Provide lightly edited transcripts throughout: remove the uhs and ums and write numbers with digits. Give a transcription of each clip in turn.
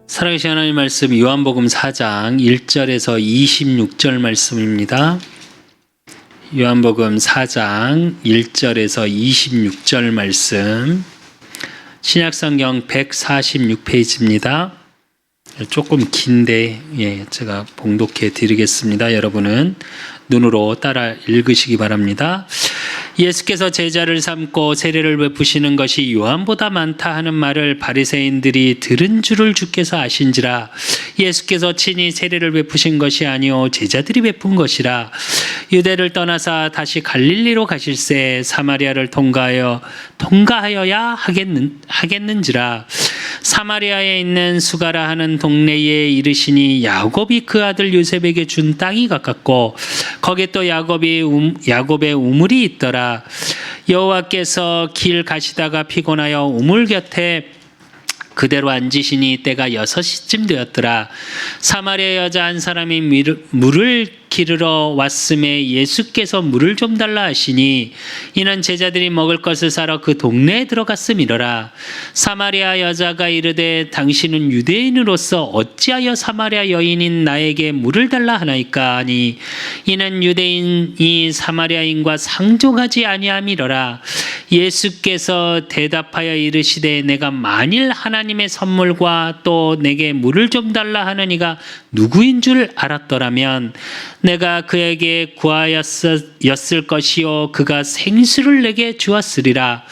살아계신 하나님 말씀 요한복음 4장 1절에서 26절 말씀입니다. 요한복음 4장 1절에서 26절 말씀, 신약성경 146페이지입니다. 조금 긴데 제가 봉독해 드리겠습니다. 여러분은 눈으로 따라 읽으시기 바랍니다. 예수께서 제자를 삼고 세례를 베푸시는 것이 요한보다 많다 하는 말을 바리새인들이 들은 줄을 주께서 아신지라. 예수께서 친히 세례를 베푸신 것이 아니요 제자들이 베푼 것이라. 유대를 떠나사 다시 갈릴리로 가실새 사마리아를 통과하여야 하겠는지라. 사마리아에 있는 수가라 하는 동네에 이르시니 야곱이 그 아들 요셉에게 준 땅이 가깝고 거기에 또 야곱의 우물이 있더라. 여호와께서 길 가시다가 피곤하여 우물 곁에 그대로 앉으시니 때가 6시쯤 되었더라. 사마리아 여자 한 사람이 물을 기르러 왔음에 예수께서 물을 좀 달라 하시니 이는 제자들이 먹을 것을 사러 그 동네에 들어갔음이로라. 사마리아 여자가 이르되 당신은 유대인으로서 어찌하여 사마리아 여인인 나에게 물을 달라 하나이까 하니 이는 유대인이 사마리아인과 상종하지 아니함이로라. 예수께서 대답하여 이르시되 내가 만일 하나님의 선물과 또 내게 물을 좀 달라 하는 이가 누구인 줄 알았더라면 내가 그에게 구하였을 것이요 그가 생수를 내게 주었으리라.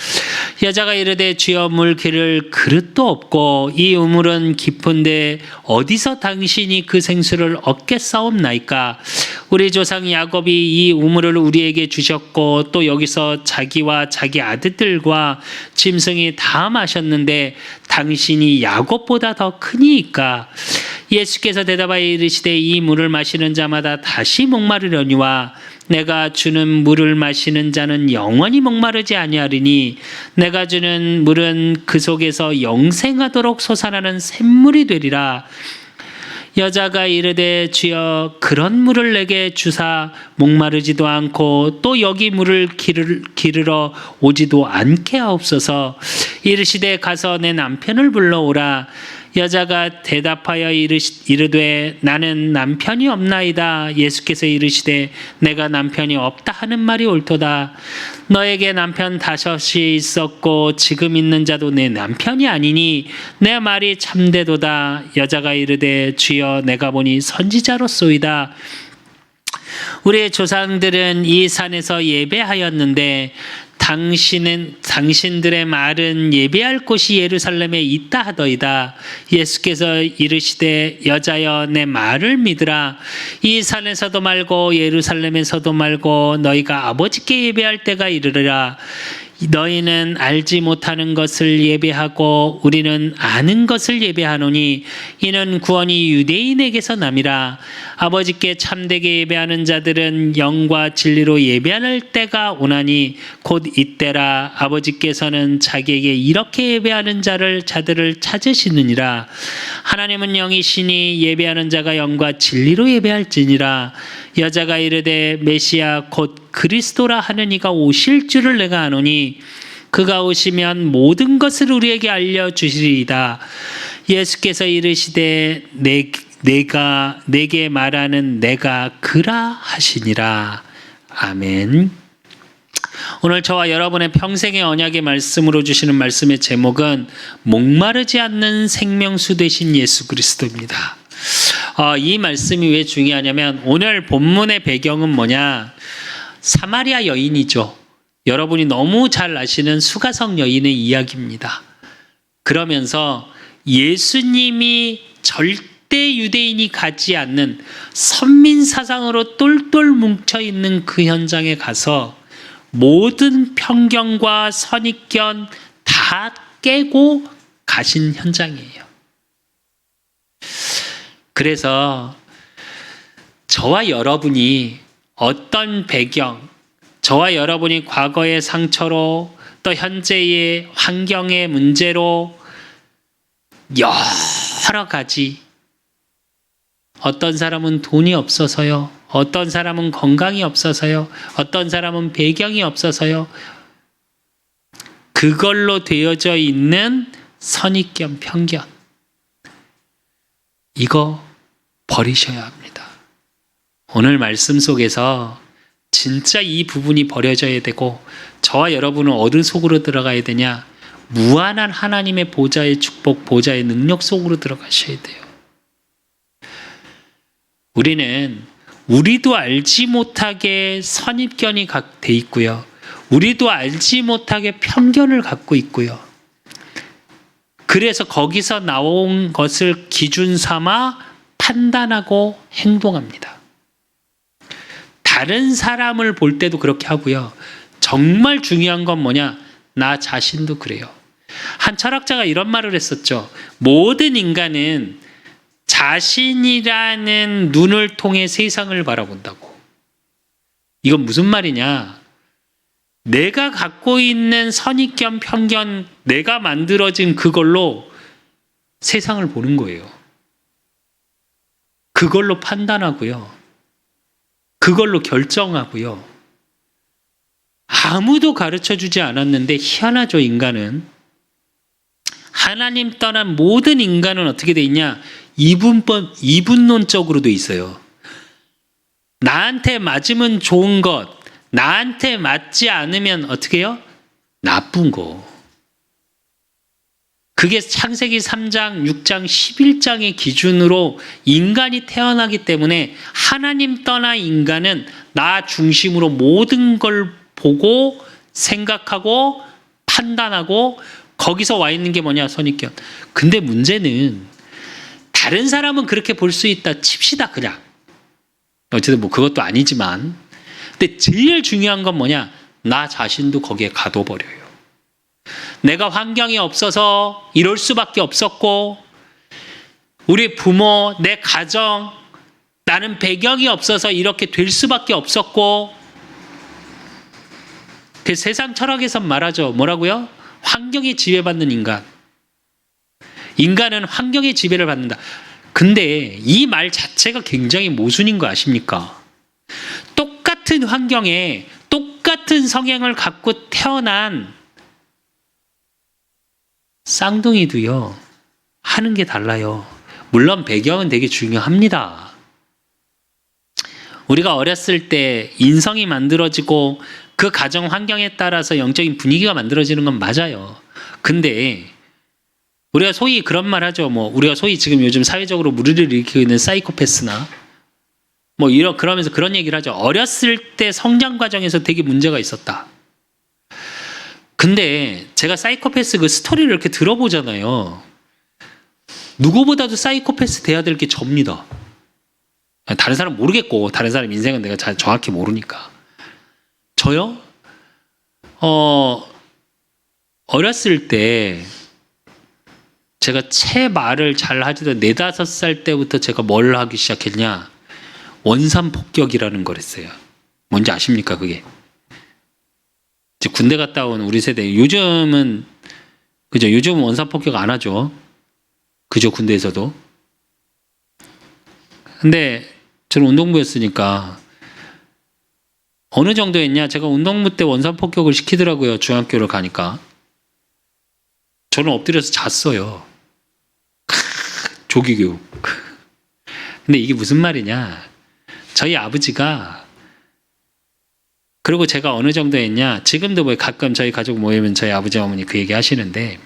여자가 이르되 주여 물 기를 그릇도 없고 이 우물은 깊은데 어디서 당신이 그 생수를 얻겠사옵나이까. 우리 조상 야곱이 이 우물을 우리에게 주셨고 또 여기서 자기와 자기 아들들과 짐승이 다 마셨는데 당신이 야곱보다 더 크니이까. 예수께서 대답하여 이르시되 이 물을 마시는 자마다 다시 목마르려니와 내가 주는 물을 마시는 자는 영원히 목마르지 아니하리니 내가 주는 물은 그 속에서 영생하도록 솟아나는 샘물이 되리라. 여자가 이르되 주여 그런 물을 내게 주사 목마르지도 않고 또 여기 물을 기르러 오지도 않게 하옵소서. 이르시되 가서 내 남편을 불러오라. 여자가 대답하여 이르되 나는 남편이 없나이다. 예수께서 이르시되 내가 남편이 없다 하는 말이 옳도다. 너에게 남편 5이 있었고 지금 있는 자도 내 남편이 아니니 내 말이 참되도다. 여자가 이르되 주여 내가 보니 선지자로소이다. 우리의 조상들은 이 산에서 예배하였는데 당신들의 말은 예배할 곳이 예루살렘에 있다 하더이다. 예수께서 이르시되 여자여 내 말을 믿으라. 이 산에서도 말고 예루살렘에서도 말고 너희가 아버지께 예배할 때가 이르리라. 너희는 알지 못하는 것을 예배하고 우리는 아는 것을 예배하노니 이는 구원이 유대인에게서 남이라. 아버지께 참되게 예배하는 자들은 영과 진리로 예배할 때가 오나니 곧 이때라. 아버지께서는 자기에게 이렇게 예배하는 자들을 찾으시느니라. 하나님은 영이시니 예배하는 자가 영과 진리로 예배할지니라. 여자가 이르되 메시아 곧 그리스도라 하는 이가 오실 줄을 내가 아노니 그가 오시면 모든 것을 우리에게 알려주시리이다. 예수께서 이르시되 내게 말하는 내가 그라 하시니라. 아멘. 오늘 저와 여러분의 평생의 언약의 말씀으로 주시는 말씀의 제목은 목마르지 않는 생명수 되신 예수 그리스도입니다. 이 말씀이 왜 중요하냐면 오늘 본문의 배경은 뭐냐? 사마리아 여인이죠. 여러분이 너무 잘 아시는 수가성 여인의 이야기입니다. 그러면서 예수님이 절대 유대인이 가지 않는 선민 사상으로 똘똘 뭉쳐있는 그 현장에 가서 모든 편견과 선입견 다 깨고 가신 현장이에요. 그래서 저와 여러분이 어떤 배경, 저와 여러분이 과거의 상처로 또 현재의 환경의 문제로 여러 가지, 어떤 사람은 돈이 없어서요, 어떤 사람은 건강이 없어서요, 어떤 사람은 배경이 없어서요, 그걸로 되어져 있는 선입견, 편견, 이거 버리셔야 합니다. 오늘 말씀 속에서 진짜 이 부분이 버려져야 되고, 저와 여러분은 어느 속으로 들어가야 되냐? 무한한 하나님의 보좌의 축복, 보좌의 능력 속으로 들어가셔야 돼요. 우리는 우리도 알지 못하게 선입견이 돼 있고요. 우리도 알지 못하게 편견을 갖고 있고요. 그래서 거기서 나온 것을 기준 삼아 판단하고 행동합니다. 다른 사람을 볼 때도 그렇게 하고요. 정말 중요한 건 뭐냐? 나 자신도 그래요. 한 철학자가 이런 말을 했었죠. 모든 인간은 자신이라는 눈을 통해 세상을 바라본다고. 이건 무슨 말이냐? 내가 갖고 있는 선입견, 편견, 내가 만들어진 그걸로 세상을 보는 거예요. 그걸로 판단하고요. 그걸로 결정하고요. 아무도 가르쳐주지 않았는데 희한하죠, 인간은. 하나님 떠난 모든 인간은 어떻게 돼 있냐? 이분론적으로 돼 있어요. 나한테 맞으면 좋은 것, 나한테 맞지 않으면 어떻게 해요? 나쁜 거. 그게 창세기 3장, 6장, 11장의 기준으로 인간이 태어나기 때문에 하나님 떠나 인간은 나 중심으로 모든 걸 보고 생각하고 판단하고, 거기서 와 있는 게 뭐냐? 선입견. 근데 문제는 다른 사람은 그렇게 볼 수 있다 칩시다, 그냥. 어쨌든 뭐 그것도 아니지만, 근데 제일 중요한 건 뭐냐? 나 자신도 거기에 가둬버려요. 내가 환경이 없어서 이럴 수밖에 없었고, 우리 부모, 내 가정, 나는 배경이 없어서 이렇게 될 수밖에 없었고, 그 세상 철학에서 말하죠. 뭐라고요? 환경에 지배받는 인간. 인간은 환경의 지배를 받는다. 근데 이 말 자체가 굉장히 모순인 거 아십니까? 똑같은 환경에 똑같은 성향을 갖고 태어난 쌍둥이도요, 하는 게 달라요. 물론 배경은 되게 중요합니다. 우리가 어렸을 때 인성이 만들어지고 그 가정 환경에 따라서 영적인 분위기가 만들어지는 건 맞아요. 근데 우리가 소위 그런 말 하죠. 뭐 우리가 소위 지금 요즘 사회적으로 무리를 일으키고 있는 사이코패스나 뭐 그러면서 그런 얘기를 하죠. 어렸을 때 성장 과정에서 되게 문제가 있었다. 근데 제가 사이코패스 그 스토리를 이렇게 들어보잖아요. 누구보다도 사이코패스 돼야 될 게 접니다. 다른 사람 모르겠고, 다른 사람 인생은 내가 잘 정확히 모르니까. 저요? 어렸을 때 제가 채 말을 잘 하지도 4, 5살 때부터 제가 뭘 하기 시작했냐? 원산 폭격이라는 걸 했어요. 뭔지 아십니까, 그게? 이제 군대 갔다 온 우리 세대, 요즘은 그죠? 요즘은 원산 폭격 안 하죠. 그죠? 군대에서도. 근데 저는 운동부였으니까 어느 정도 했냐? 제가 운동부 때 원산 폭격을 시키더라고요. 중학교를 가니까. 저는 엎드려서 잤어요. 조기교육. 근데 이게 무슨 말이냐? 저희 아버지가, 그리고 제가 어느 정도 했냐? 지금도 뭐 가끔 저희 가족 모이면 저희 아버지 어머니 그 얘기 하시는데,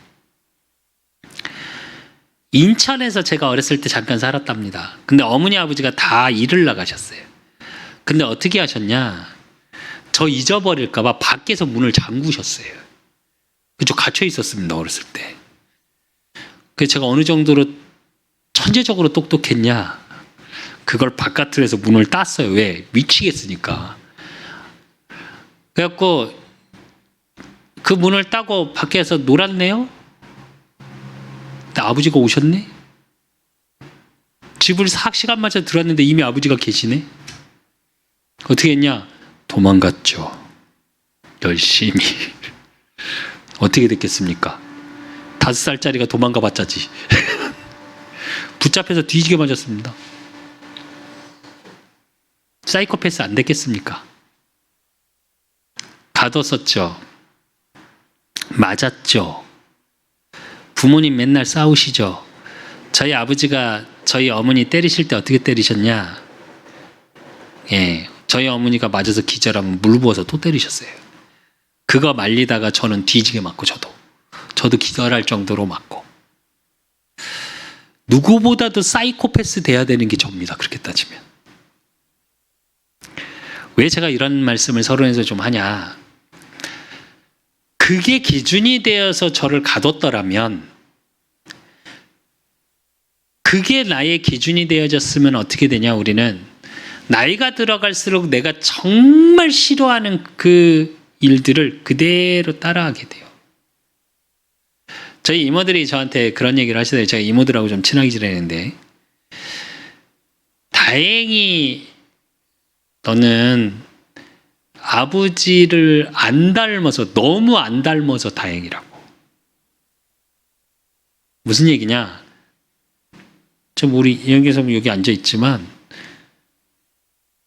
인천에서 제가 어렸을 때 잠깐 살았답니다. 근데 어머니 아버지가 다 일을 나가셨어요. 근데 어떻게 하셨냐? 저 잊어버릴까봐 밖에서 문을 잠그셨어요. 그쪽 갇혀 있었습니다, 어렸을 때. 그래서 제가 어느 정도로 천재적으로 똑똑했냐? 그걸 바깥으로 해서 문을 땄어요. 왜? 미치겠으니까. 그래갖고 그 문을 따고 밖에서 놀았네요? 근데 아버지가 오셨네? 집을 싹 시간 맞춰 들어왔는데 이미 아버지가 계시네? 어떻게 했냐? 도망갔죠. 열심히. 어떻게 됐겠습니까? 5살짜리가 도망가 봤자지. 붙잡혀서 뒤지게 맞았습니다. 사이코패스 안 됐겠습니까? 가뒀었죠. 맞았죠. 부모님 맨날 싸우시죠. 저희 아버지가 저희 어머니 때리실 때 어떻게 때리셨냐? 예, 저희 어머니가 맞아서 기절하면 물 부어서 또 때리셨어요. 그거 말리다가 저는 뒤지게 맞고 저도 기절할 정도로 맞고. 누구보다도 사이코패스 돼야 되는 게 접니다. 그렇게 따지면. 왜 제가 이런 말씀을 서론에서 좀 하냐? 그게 기준이 되어서 저를 가뒀더라면, 그게 나의 기준이 되어졌으면 어떻게 되냐? 우리는 나이가 들어갈수록 내가 정말 싫어하는 그 일들을 그대로 따라하게 돼요. 저희 이모들이 저한테 그런 얘기를 하시더라고요. 제가 이모들하고 좀 친하게 지내는데, 다행히 너는 아버지를 안 닮아서, 너무 안 닮아서 다행이라고. 무슨 얘기냐? 좀 우리 이영계사님 여기 앉아 있지만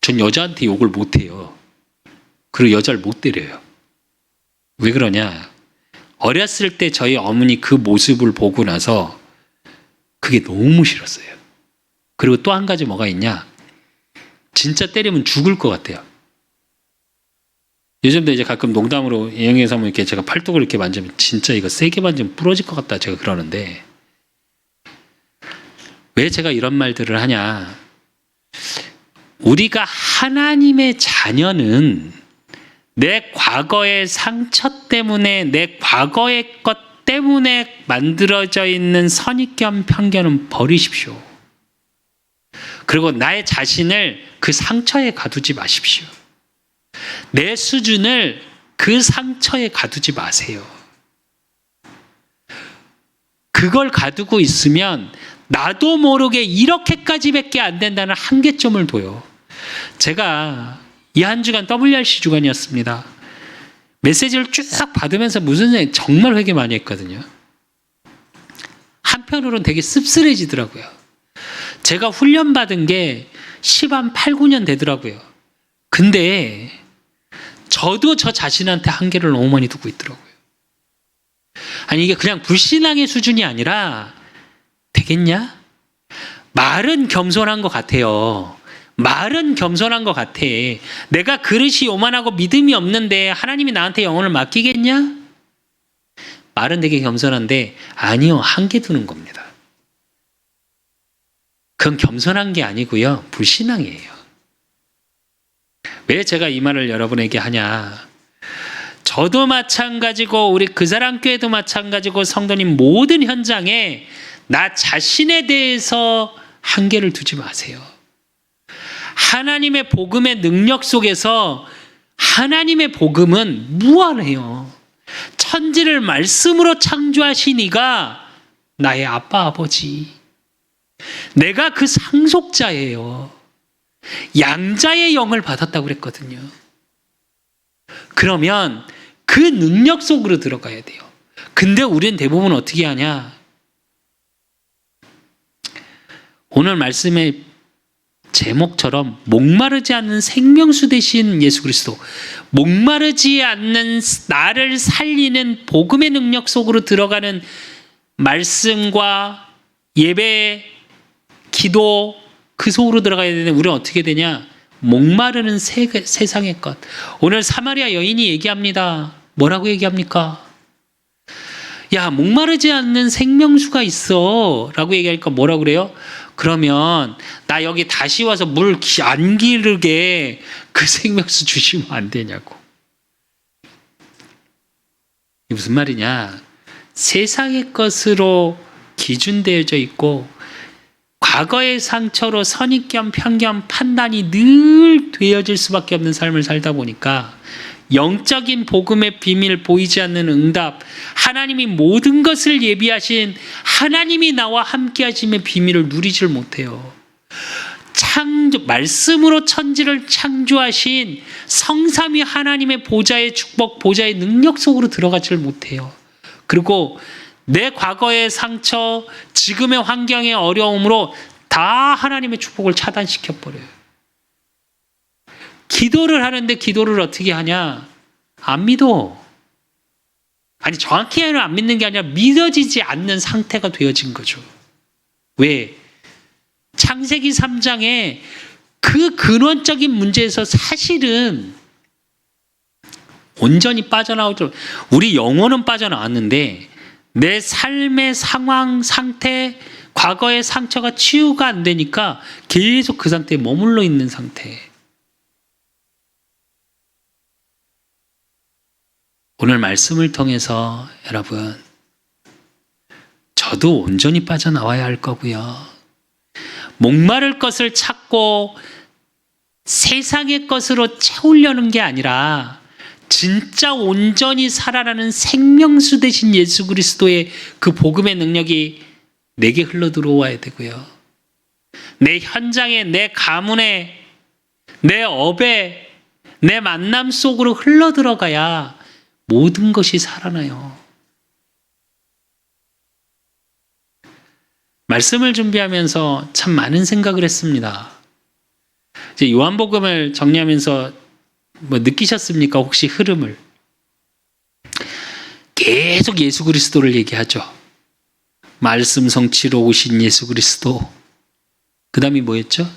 전 여자한테 욕을 못 해요. 그리고 여자를 못 때려요. 왜 그러냐? 어렸을 때 저희 어머니 그 모습을 보고 나서 그게 너무 싫었어요. 그리고 또 한 가지 뭐가 있냐? 진짜 때리면 죽을 것 같아요. 요즘도 이제 가끔 농담으로 이영애 사모 이렇게 제가 팔뚝을 이렇게 만지면 진짜 이거 세게 만지면 부러질 것 같다 제가 그러는데, 왜 제가 이런 말들을 하냐? 우리가 하나님의 자녀는 내 과거의 상처 때문에, 내 과거의 것 때문에 만들어져 있는 선입견, 편견은 버리십시오. 그리고 나의 자신을 그 상처에 가두지 마십시오. 내 수준을 그 상처에 가두지 마세요. 그걸 가두고 있으면 나도 모르게 이렇게까지밖에 안 된다는 한계점을 둬요. 제가 이 한 주간 WRC 주간이었습니다. 메시지를 쭉 받으면서 무슨 생각, 정말 회개 많이 했거든요. 한편으로는 되게 씁쓸해지더라고요. 제가 훈련받은 게 10한 8, 9년 되더라고요. 근데 저도 저 자신한테 한계를 너무 많이 두고 있더라고요. 아니 이게 그냥 불신앙의 수준이 아니라, 되겠냐? 말은 겸손한 것 같아요. 말은 겸손한 것 같아. 내가 그릇이 요만하고 믿음이 없는데 하나님이 나한테 영혼을 맡기겠냐? 말은 되게 겸손한데 아니요, 한계 두는 겁니다. 그건 겸손한 게 아니고요, 불신앙이에요. 왜 제가 이 말을 여러분에게 하냐? 저도 마찬가지고 우리 그 사람 교회도 마찬가지고 성도님 모든 현장에 나 자신에 대해서 한계를 두지 마세요. 하나님의 복음의 능력 속에서 하나님의 복음은 무한해요. 천지를 말씀으로 창조하신 이가 나의 아빠 아버지. 내가 그 상속자예요. 양자의 영을 받았다고 그랬거든요. 그러면 그 능력 속으로 들어가야 돼요. 근데 우리는 대부분 어떻게 하냐? 오늘 말씀의 제목처럼 목마르지 않는 생명수 되신 예수 그리스도, 목마르지 않는 나를 살리는 복음의 능력 속으로 들어가는 말씀과 예배, 기도, 그 속으로 들어가야 되는데 우리는 어떻게 되냐? 목마르는 세상의 것. 오늘 사마리아 여인이 얘기합니다. 뭐라고 얘기합니까? 야, 목마르지 않는 생명수가 있어 라고 얘기하니까 뭐라고 그래요? 그러면 나 여기 다시 와서 물 안 기르게 그 생명수 주시면 안 되냐고. 이게 무슨 말이냐? 세상의 것으로 기준되어져 있고 과거의 상처로 선입견, 편견, 판단이 늘 되어질 수밖에 없는 삶을 살다 보니까 영적인 복음의 비밀, 보이지 않는 응답, 하나님이 모든 것을 예비하신 하나님이 나와 함께 하심의 비밀을 누리질 못해요. 말씀으로 천지를 창조하신 성삼위 하나님의 보좌의 축복, 보좌의 능력 속으로 들어가질 못해요. 그리고 내 과거의 상처, 지금의 환경의 어려움으로 다 하나님의 축복을 차단시켜버려요. 기도를 하는데 기도를 어떻게 하냐? 안 믿어. 아니 정확히 안 믿는 게 아니라 믿어지지 않는 상태가 되어진 거죠. 왜? 창세기 3장에 그 근원적인 문제에서 사실은 온전히 빠져나오죠. 우리 영혼은 빠져나왔는데 내 삶의 상황, 상태, 과거의 상처가 치유가 안 되니까 계속 그 상태에 머물러 있는 상태. 오늘 말씀을 통해서 여러분, 저도 온전히 빠져나와야 할 거고요. 목마를 것을 찾고 세상의 것으로 채우려는 게 아니라 진짜 온전히 살아나는 생명수 되신 예수 그리스도의 그 복음의 능력이 내게 흘러 들어와야 되고요. 내 현장에, 내 가문에, 내 업에, 내 만남 속으로 흘러 들어가야 모든 것이 살아나요. 말씀을 준비하면서 참 많은 생각을 했습니다. 이제 요한복음을 정리하면서 느끼셨습니까? 혹시 흐름을? 계속 예수 그리스도를 얘기하죠. 말씀 성취로 오신 예수 그리스도. 그 다음이 뭐였죠?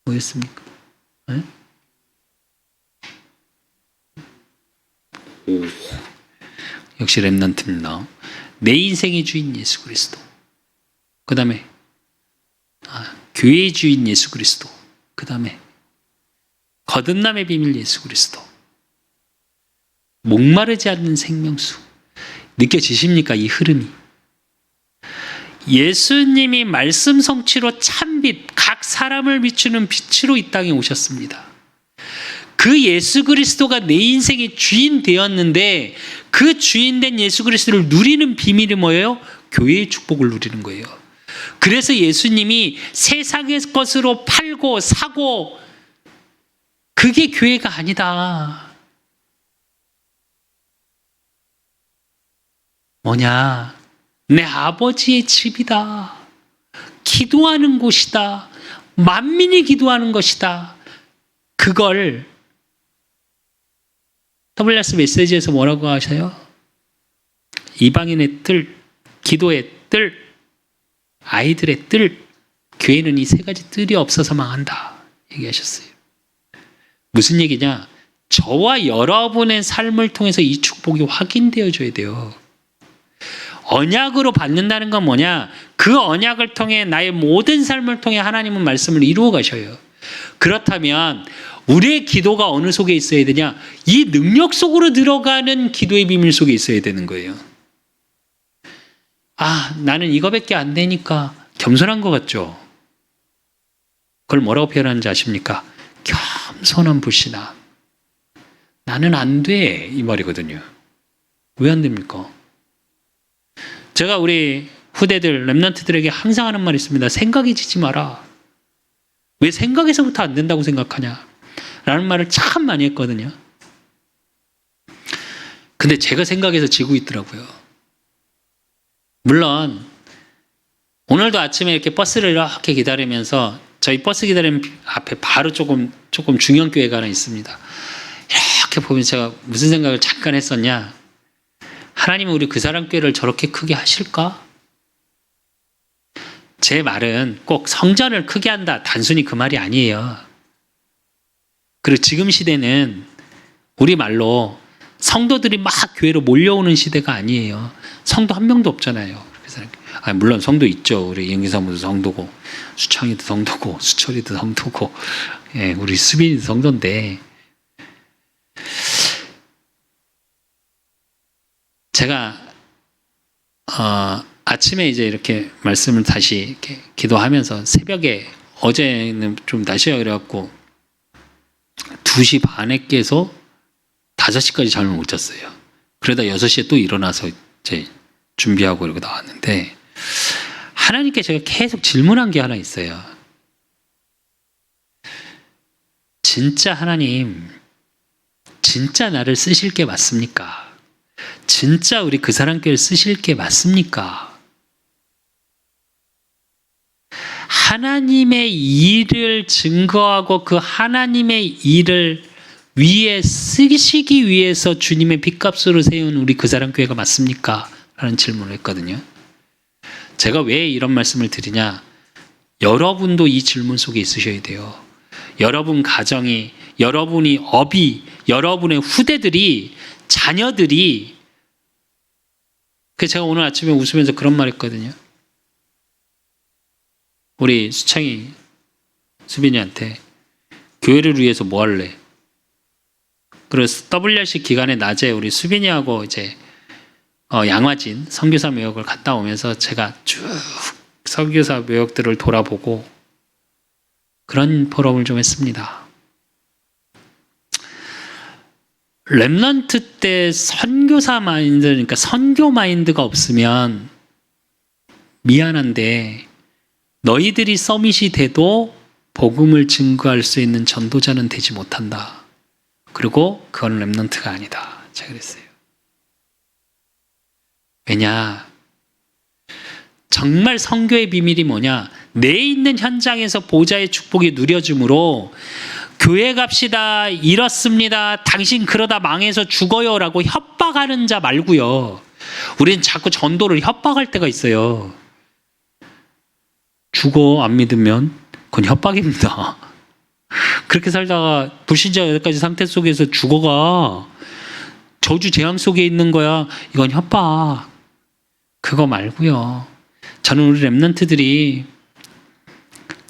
뭐였습니까? 네? 역시 렘넌트입니다. 내 인생의 주인 예수 그리스도. 그 다음에 교회의 주인 예수 그리스도. 그 다음에 거듭남의 비밀 예수 그리스도. 목마르지 않는 생명수. 느껴지십니까? 이 흐름이. 예수님이 말씀 성취로 참빛, 각 사람을 비추는 빛으로 이 땅에 오셨습니다. 그 예수 그리스도가 내 인생의 주인 되었는데 그 주인 된 예수 그리스도를 누리는 비밀이 뭐예요? 교회의 축복을 누리는 거예요. 그래서 예수님이 세상의 것으로 팔고 사고 그게 교회가 아니다. 뭐냐? 내 아버지의 집이다. 기도하는 곳이다. 만민이 기도하는 것이다. 그걸 WS 메시지에서 뭐라고 하셔요? 이방인의 뜰, 기도의 뜰, 아이들의 뜰, 교회는 이 세 가지 뜰이 없어서 망한다. 얘기하셨어요. 무슨 얘기냐? 저와 여러분의 삶을 통해서 이 축복이 확인되어져야 돼요. 언약으로 받는다는 건 뭐냐? 그 언약을 통해 나의 모든 삶을 통해 하나님은 말씀을 이루어 가셔요. 그렇다면 우리의 기도가 어느 속에 있어야 되냐? 이 능력 속으로 들어가는 기도의 비밀 속에 있어야 되는 거예요. 나는 이거밖에 안 되니까 겸손한 것 같죠? 그걸 뭐라고 표현하는지 아십니까? 겸손한 불신함. 나는 안 돼, 이 말이거든요. 왜 안 됩니까? 제가 우리 후대들, 렘넌트들에게 항상 하는 말이 있습니다. 생각이 지지 마라. 왜 생각에서부터 안 된다고 생각하냐? 라는 말을 참 많이 했거든요. 근데 제가 생각해서 지고 있더라고요. 물론 오늘도 아침에 이렇게 버스를 이렇게 기다리면서 저희 버스 기다리는 앞에 바로 조금 중형교회가 하나 있습니다. 이렇게 보면 제가 무슨 생각을 잠깐 했었냐? 하나님은 우리 그 사람 교회를 저렇게 크게 하실까? 제 말은 꼭 성전을 크게 한다. 단순히 그 말이 아니에요. 그리고 지금 시대는 우리 말로 성도들이 막 교회로 몰려오는 시대가 아니에요. 성도 한 명도 없잖아요. 물론 성도 있죠. 우리 영기사무도 성도고, 수창이도 성도고, 수철이도 성도고, 우리 수빈이도 성도인데, 제가 아침에 이제 이렇게 말씀을 다시 이렇게 기도하면서 새벽에 어제는 좀 날씨가 그래갖고 2시 반에 깨서 5시까지 잠을 못 잤어요. 그러다 6시에 또 일어나서 이제 준비하고 이러고 나왔는데 하나님께 제가 계속 질문한 게 하나 있어요. 진짜 하나님, 진짜 나를 쓰실 게 맞습니까? 진짜 우리 그 사람 교회를 쓰실 게 맞습니까? 하나님의 일을 증거하고 그 하나님의 일을 위에 쓰시기 위해서 주님의 핏값으로 세운 우리 그 사람 교회가 맞습니까? 라는 질문을 했거든요. 제가 왜 이런 말씀을 드리냐? 여러분도 이 질문 속에 있으셔야 돼요. 여러분 가정이, 여러분이 업이, 여러분의 후대들이, 자녀들이, 제가 오늘 아침에 웃으면서 그런 말 했거든요. 우리 수창이, 수빈이한테 교회를 위해서 뭐 할래? 그래서 WRC 기간에 낮에 우리 수빈이하고 이제 양화진 선교사 묘역을 갔다 오면서 제가 쭉 선교사 묘역들을 돌아보고 그런 포럼을 좀 했습니다. 렘넌트 때 선교사 마인드, 그러니까 선교 마인드가 없으면 미안한데 너희들이 서밋이 돼도 복음을 증거할 수 있는 전도자는 되지 못한다. 그리고 그건 렘넌트가 아니다. 제가 그랬어요. 왜냐? 정말 선교의 비밀이 뭐냐? 내 있는 현장에서 보좌의 축복이 누려짐으로 교회 갑시다, 이렇습니다, 당신 그러다 망해서 죽어요 라고 협박하는 자 말고요. 우리는 자꾸 전도를 협박할 때가 있어요. 죽어 안 믿으면 그건 협박입니다. 그렇게 살다가 불신자 여기까지 상태 속에서 죽어가 저주 재앙 속에 있는 거야. 이건 협박. 그거 말고요. 저는 우리 렘넌트들이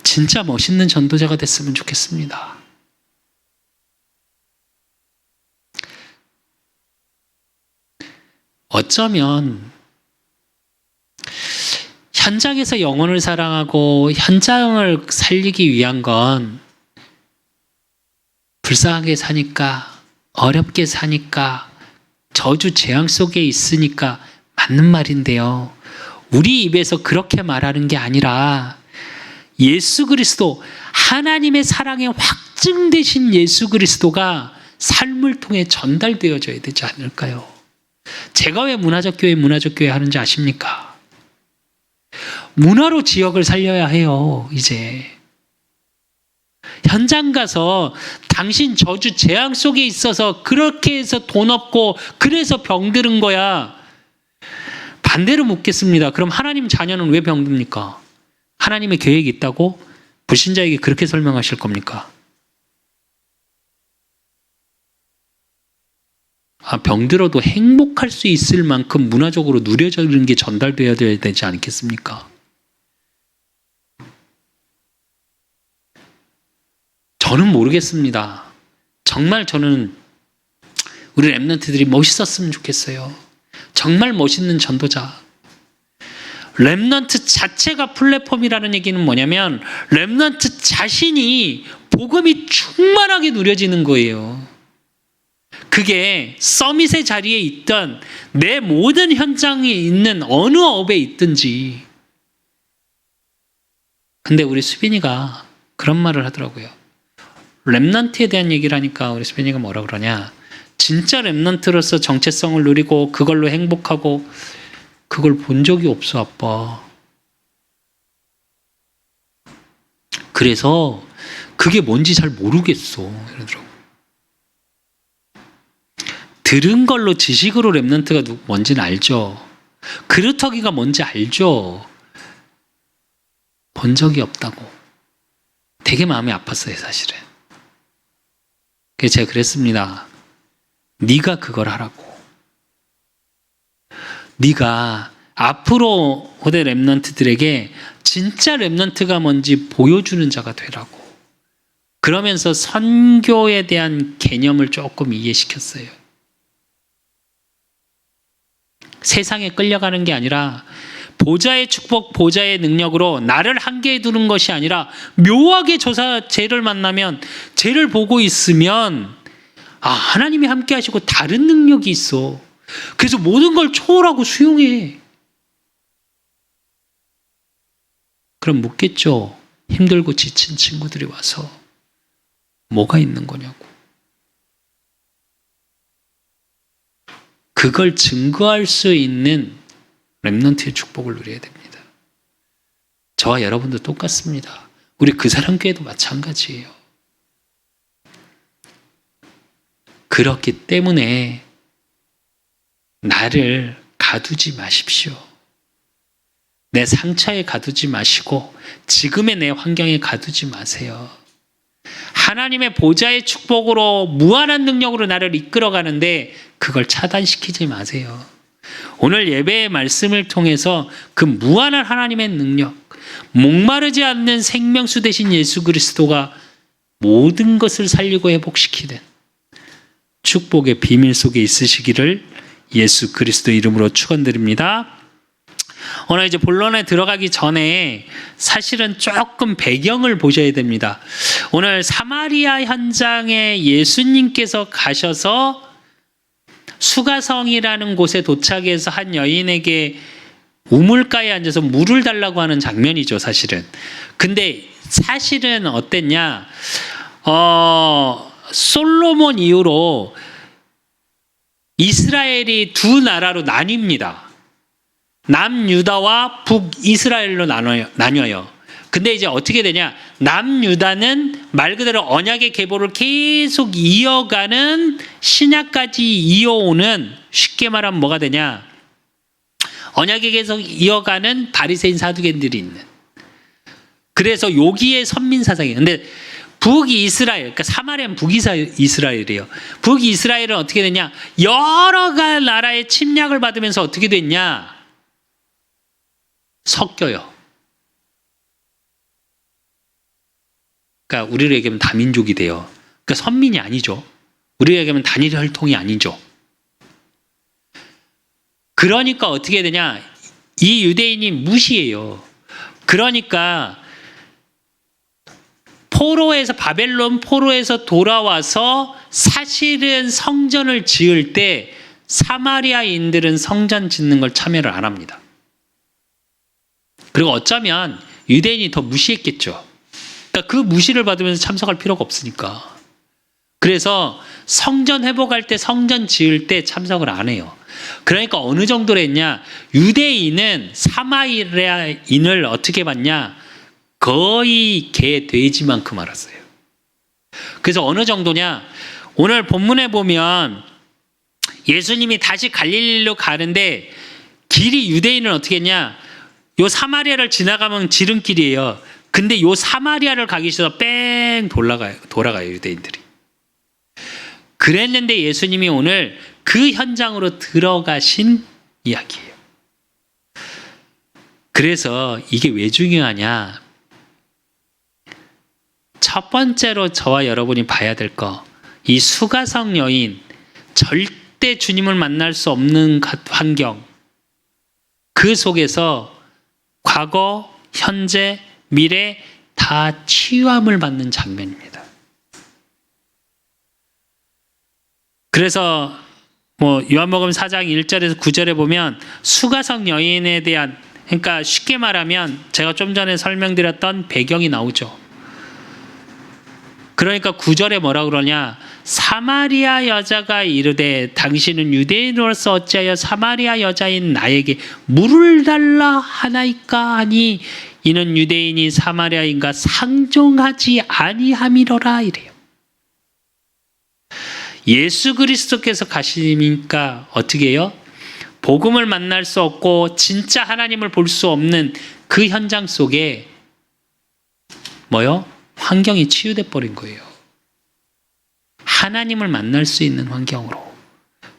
진짜 멋있는 전도자가 됐으면 좋겠습니다. 어쩌면 현장에서 영혼을 사랑하고 현장을 살리기 위한 건 불쌍하게 사니까, 어렵게 사니까, 저주 재앙 속에 있으니까 맞는 말인데요. 우리 입에서 그렇게 말하는 게 아니라 예수 그리스도, 하나님의 사랑에 확증되신 예수 그리스도가 삶을 통해 전달되어져야 되지 않을까요? 제가 왜 문화적 교회 하는지 아십니까? 문화로 지역을 살려야 해요. 이제 현장 가서 당신 저주 재앙 속에 있어서 그렇게 해서 돈 없고 그래서 병드는 거야. 반대로 묻겠습니다. 그럼 하나님 자녀는 왜 병듭니까? 하나님의 계획이 있다고 불신자에게 그렇게 설명하실 겁니까? 병들어도 행복할 수 있을 만큼 문화적으로 누려지는 게 전달되어야 되지 않겠습니까? 저는 모르겠습니다. 정말 저는 우리 렘넌트들이 멋있었으면 좋겠어요. 정말 멋있는 전도자. 렘넌트 자체가 플랫폼이라는 얘기는 뭐냐면 렘넌트 자신이 복음이 충만하게 누려지는 거예요. 그게 서밋의 자리에 있던 내 모든 현장에 있는 어느 업에 있든지. 근데 우리 수빈이가 그런 말을 하더라고요. 렘넌트에 대한 얘기를 하니까 우리 수빈이가 뭐라 그러냐? 진짜 렘넌트로서 정체성을 누리고 그걸로 행복하고 그걸 본 적이 없어, 아빠. 그래서 그게 뭔지 잘 모르겠어. 이러더라고. 들은 걸로 지식으로 렘넌트가 뭔지는 알죠. 그루터기가 뭔지 알죠. 본 적이 없다고. 되게 마음이 아팠어요, 사실은. 그래서 제가 그랬습니다. 네가 그걸 하라고. 네가 앞으로 호대 렘넌트들에게 진짜 렘넌트가 뭔지 보여주는 자가 되라고. 그러면서 선교에 대한 개념을 조금 이해시켰어요. 세상에 끌려가는 게 아니라 보좌의 축복, 보좌의 능력으로 나를 한계에 두는 것이 아니라 묘하게 쟤를 만나면, 쟤를 보고 있으면 하나님이 함께 하시고 다른 능력이 있어. 그래서 모든 걸 초월하고 수용해. 그럼 묻겠죠. 힘들고 지친 친구들이 와서 뭐가 있는 거냐고. 그걸 증거할 수 있는 렘넌트의 축복을 누려야 됩니다. 저와 여러분도 똑같습니다. 우리 그 사람 교회도 마찬가지예요. 그렇기 때문에 나를 가두지 마십시오. 내 상처에 가두지 마시고 지금의 내 환경에 가두지 마세요. 하나님의 보좌의 축복으로 무한한 능력으로 나를 이끌어가는데 그걸 차단시키지 마세요. 오늘 예배의 말씀을 통해서 그 무한한 하나님의 능력, 목마르지 않는 생명수 되신 예수 그리스도가 모든 것을 살리고 회복시키는 축복의 비밀 속에 있으시기를 예수 그리스도 이름으로 축원드립니다. 오늘 이제 본론에 들어가기 전에 사실은 조금 배경을 보셔야 됩니다. 오늘 사마리아 현장에 예수님께서 가셔서 수가성이라는 곳에 도착해서 한 여인에게 우물가에 앉아서 물을 달라고 하는 장면이죠, 사실은. 근데 사실은 어땠냐? 솔로몬 이후로 이스라엘이 두 나라로 나뉩니다. 남유다와 북이스라엘로 나뉘어요. 근데 이제 어떻게 되냐? 남유다는 말 그대로 언약의 계보를 계속 이어가는, 신약까지 이어오는, 쉽게 말하면 뭐가 되냐? 언약에 계속 이어가는 바리새인 사두개인들이 있는. 그래서 여기에 선민사상이에요. 근데 북이스라엘, 그러니까 사마리아는 북이스라엘이에요. 북이스라엘은 어떻게 되냐? 여러 나라의 침략을 받으면서 어떻게 됐냐? 섞여요. 그러니까 우리로 얘기하면 다민족이 돼요. 그러니까 선민이 아니죠. 우리로 얘기하면 단일 혈통이 아니죠. 그러니까 어떻게 되냐? 이 유대인이 무시해요. 그러니까 바벨론 포로에서 돌아와서 사실은 성전을 지을 때 사마리아인들은 성전 짓는 걸 참여를 안 합니다. 그리고 어쩌면 유대인이 더 무시했겠죠. 그러니까 그 무시를 받으면서 참석할 필요가 없으니까. 그래서 성전 회복할 때, 성전 지을 때 참석을 안 해요. 그러니까 어느 정도로 했냐? 유대인은 사마리아인을 어떻게 봤냐? 거의 개, 돼지만큼 알았어요. 그래서 어느 정도냐? 오늘 본문에 보면 예수님이 다시 갈릴리로 가는데 길이 유대인은 어떻게 했냐? 요 사마리아를 지나가면 지름길이에요. 근데 요 사마리아를 가기 싫어서 뺑 돌아가요, 유대인들이. 그랬는데 예수님이 오늘 그 현장으로 들어가신 이야기예요. 그래서 이게 왜 중요하냐? 첫 번째로 저와 여러분이 봐야 될 거, 이 수가성 여인, 절대 주님을 만날 수 없는 환경, 그 속에서 과거, 현재, 미래 다 치유함을 받는 장면입니다. 그래서 요한복음 4장 1절에서 9절에 보면 수가성 여인에 대한, 그러니까 쉽게 말하면 제가 좀 전에 설명드렸던 배경이 나오죠. 그러니까 9절에 뭐라 그러냐? 사마리아 여자가 이르되 당신은 유대인으로서 어찌하여 사마리아 여자인 나에게 물을 달라 하나이까 하니 이는 유대인이 사마리아인과 상종하지 아니함이로라 이래요. 예수 그리스도께서 가시니까 어떻게 해요? 복음을 만날 수 없고 진짜 하나님을 볼 수 없는 그 현장 속에 환경이 치유돼 버린 거예요. 하나님을 만날 수 있는 환경으로.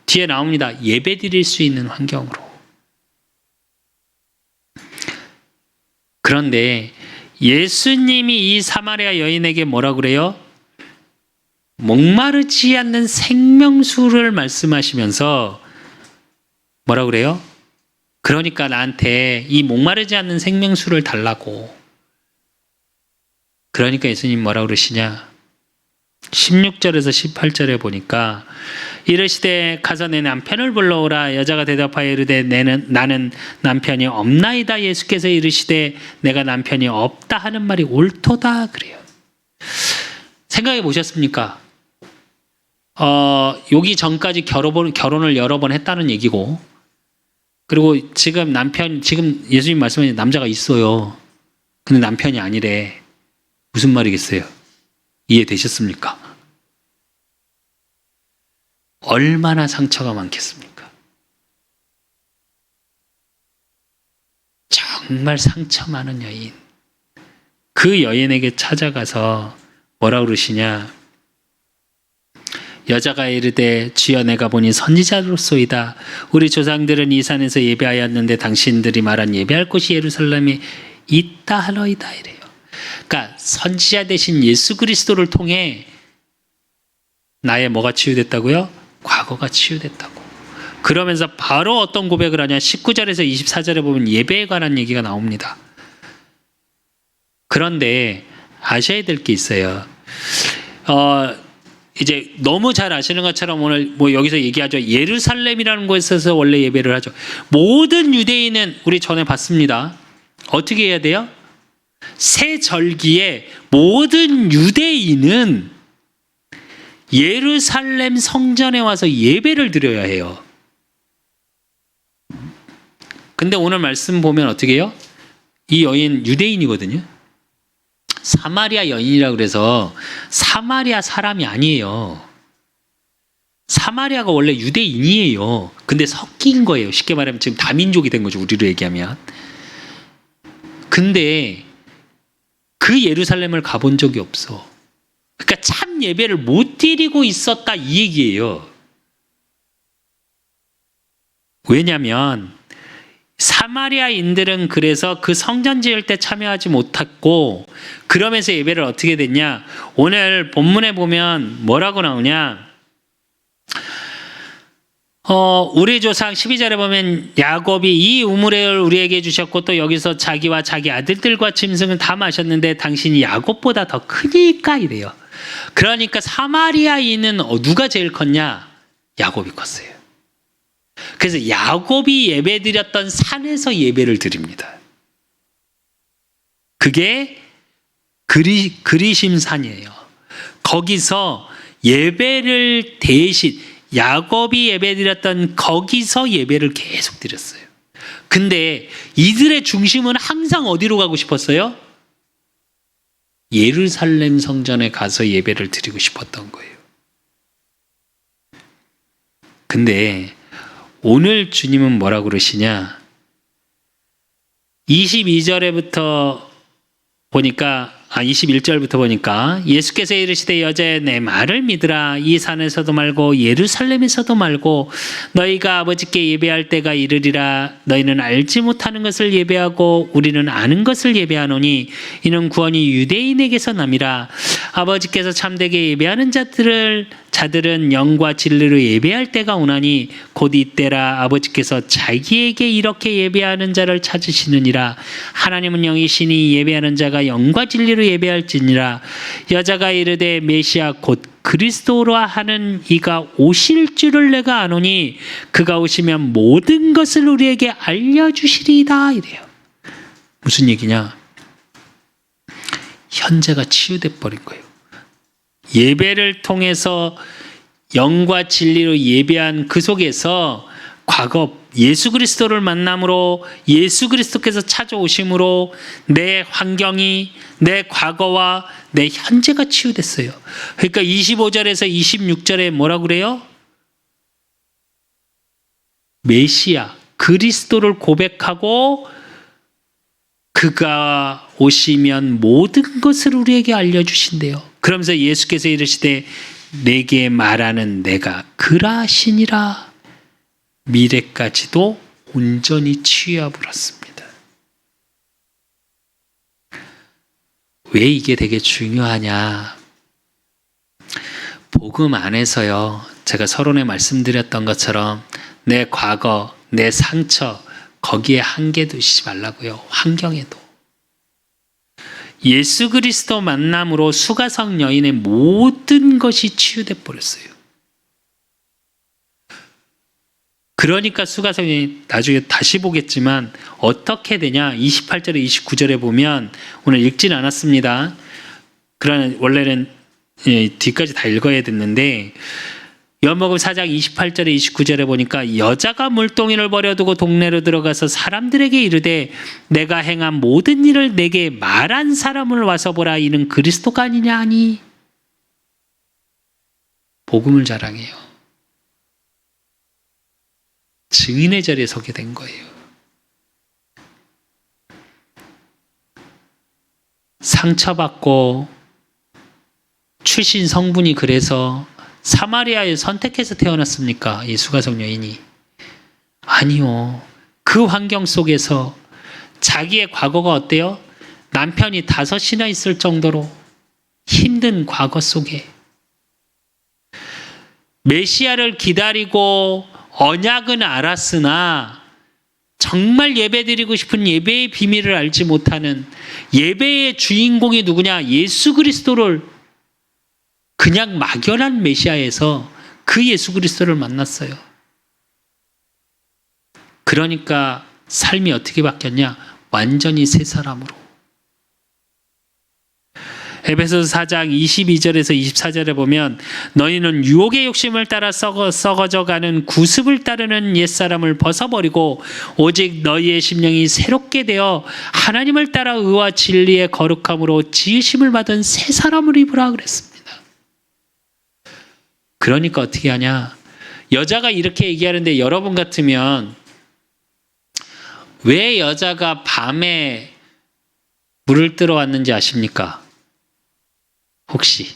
뒤에 나옵니다. 예배 드릴 수 있는 환경으로. 그런데 예수님이 이 사마리아 여인에게 뭐라 그래요? 목마르지 않는 생명수를 말씀하시면서 뭐라 그래요? 그러니까 나한테 이 목마르지 않는 생명수를 달라고. 그러니까 예수님 뭐라 그러시냐? 16절에서 18절에 보니까 이르시되 가서 내 남편을 불러오라. 여자가 대답하여 이르되 나는 남편이 없나이다. 예수께서 이르시되 내가 남편이 없다 하는 말이 옳도다 그래요. 생각해 보셨습니까? 여기 전까지 결혼을 여러 번 했다는 얘기고, 그리고 지금 예수님 말씀하신 남자가 있어요. 근데 남편이 아니래. 무슨 말이겠어요? 이해되셨습니까? 얼마나 상처가 많겠습니까? 정말 상처 많은 여인. 그 여인에게 찾아가서 뭐라고 그러시냐? 여자가 이르되 주여 내가 보니 선지자로소이다. 우리 조상들은 이 산에서 예배하였는데 당신들이 말한 예배할 곳이 예루살렘에 있다 하노이다 이래요. 그러니까 선지자 대신 예수 그리스도를 통해 나의 뭐가 치유됐다고요? 과거가 치유됐다고. 그러면서 바로 어떤 고백을 하냐? 19절에서 24절에 보면 예배에 관한 얘기가 나옵니다. 그런데 아셔야 될 게 있어요. 이제 너무 잘 아시는 것처럼 오늘 뭐 여기서 얘기하죠. 예루살렘이라는 곳에서 원래 예배를 하죠. 모든 유대인은 우리 전에 봤습니다. 어떻게 해야 돼요? 새 절기에 모든 유대인은 예루살렘 성전에 와서 예배를 드려야 해요. 근데 오늘 말씀 보면 어떻게 해요? 이 여인 유대인이거든요. 사마리아 여인이라고 그래서 사마리아 사람이 아니에요. 사마리아가 원래 유대인이에요. 근데 섞인 거예요. 쉽게 말하면 지금 다민족이 된 거죠. 우리로 얘기하면. 근데 그 예루살렘을 가본 적이 없어. 그러니까 참 예배를 못 드리고 있었다 이 얘기예요. 왜냐하면 사마리아인들은 그래서 그 성전 지을 때 참여하지 못했고 그러면서 예배를 어떻게 됐냐? 오늘 본문에 보면 뭐라고 나오냐? 우리 조상 12절에 보면 야곱이 이 우물을 우리에게 주셨고 또 여기서 자기와 자기 아들들과 짐승을 다 마셨는데 당신이 야곱보다 더 크니까 이래요. 그러니까 사마리아인은 누가 제일 컸냐? 야곱이 컸어요. 그래서 야곱이 예배드렸던 산에서 예배를 드립니다. 그게 그리심산이에요. 거기서 예배를 대신 야곱이 예배드렸던 거기서 예배를 계속 드렸어요. 근데 이들의 중심은 항상 어디로 가고 싶었어요? 예루살렘 성전에 가서 예배를 드리고 싶었던 거예요. 근데 오늘 주님은 뭐라고 그러시냐? 22절에부터 보니까 21절부터 보니까 예수께서 이르시되 여자여 내 말을 믿으라. 이 산에서도 말고 예루살렘에서도 말고 너희가 아버지께 예배할 때가 이르리라. 너희는 알지 못하는 것을 예배하고 우리는 아는 것을 예배하노니 이는 구원이 유대인에게서 남이라. 아버지께서 참되게 예배하는 자들은 영과 진리로 예배할 때가 오나니 곧 이때라. 아버지께서 자기에게 이렇게 예배하는 자를 찾으시느니라. 하나님은 영이시니 예배하는 자가 영과 진리로 예배할지니라. 여자가 이르되 메시아 곧 그리스도라 하는 이가 오실 줄을 내가 아노니 그가 오시면 모든 것을 우리에게 알려주시리이다 이래요. 무슨 얘기냐? 현재가 치유돼 버린 거예요. 예배를 통해서 영과 진리로 예배한 그 속에서 과거 예수 그리스도를 만남으로 예수 그리스도께서 찾아오심으로 내 환경이 내 과거와 내 현재가 치유됐어요. 그러니까 25절에서 26절에 뭐라고 그래요? 메시아 그리스도를 고백하고 그가 오시면 모든 것을 우리에게 알려주신대요. 그러면서 예수께서 이르시되 내게 말하는 내가 그라시니라. 미래까지도 온전히 치유하였습니다. 왜 이게 되게 중요하냐? 복음 안에서요. 제가 서론에 말씀드렸던 것처럼 내 과거, 내 상처 거기에 한계 두시지 말라고요. 환경에도. 예수 그리스도 만남으로 수가성 여인의 모든 것이 치유돼 버렸어요. 그러니까 수가성이 나중에 다시 보겠지만 어떻게 되냐? 28절에 29절에 보면 오늘 읽진 않았습니다. 그러나 원래는 뒤까지 다 읽어야 됐는데 요한복음 4장 28절에 29절에 보니까 여자가 물동이를 버려두고 동네로 들어가서 사람들에게 이르되 내가 행한 모든 일을 내게 말한 사람을 와서 보라. 이는 그리스도가 아니냐 하니 복음을 자랑해요. 증인의 자리에 서게 된 거예요. 상처받고 출신 성분이 그래서 사마리아에 선택해서 태어났습니까? 이 수가성 여인이. 아니요. 그 환경 속에서 자기의 과거가 어때요? 남편이 5이나 있을 정도로 힘든 과거 속에 메시아를 기다리고 언약은 알았으나 정말 예배드리고 싶은 예배의 비밀을 알지 못하는 예배의 주인공이 누구냐? 예수 그리스도를 그냥 막연한 메시아에서 그 예수 그리스도를 만났어요. 그러니까 삶이 어떻게 바뀌었냐? 완전히 새 사람으로. 에베소서 4장 22절에서 24절에 보면 너희는 유혹의 욕심을 따라 썩어져가는 구습을 따르는 옛사람을 벗어버리고 오직 너희의 심령이 새롭게 되어 하나님을 따라 의와 진리의 거룩함으로 지으심을 받은 새 사람을 입으라 그랬습니다. 그러니까 어떻게 하냐? 여자가 이렇게 얘기하는데 여러분 같으면 왜 여자가 밤에 물을 뜨러 왔는지 아십니까? 혹시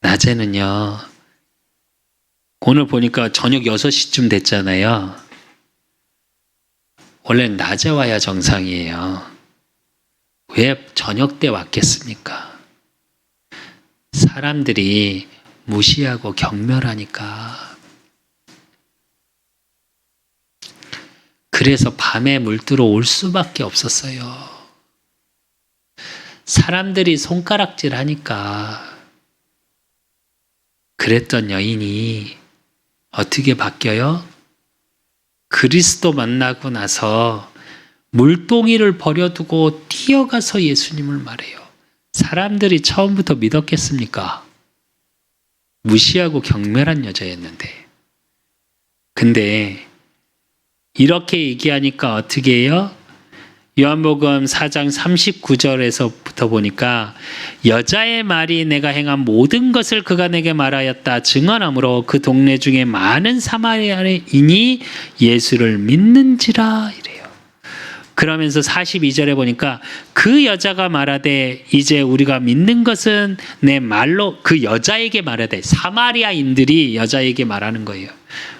낮에는요, 오늘 보니까 저녁 6시쯤 됐잖아요. 원래는 낮에 와야 정상이에요. 왜 저녁 때 왔겠습니까? 사람들이 무시하고 경멸하니까. 그래서 밤에 물들어 올 수밖에 없었어요. 사람들이 손가락질 하니까. 그랬던 여인이 어떻게 바뀌어요? 그리스도 만나고 나서 물동이를 버려두고 뛰어가서 예수님을 말해요. 사람들이 처음부터 믿었겠습니까? 무시하고 경멸한 여자였는데. 근데 이렇게 얘기하니까 어떻게 해요? 요한복음 4장 39절에서부터 보니까 여자의 말이 내가 행한 모든 것을 그가 내게 말하였다 증언하므로 그 동네 중에 많은 사마리아인이 예수를 믿는지라 이래요. 그러면서 42절에 보니까 그 여자가 말하되 이제 우리가 믿는 것은 내 말로, 그 여자에게 말하되, 사마리아인들이 여자에게 말하는 거예요.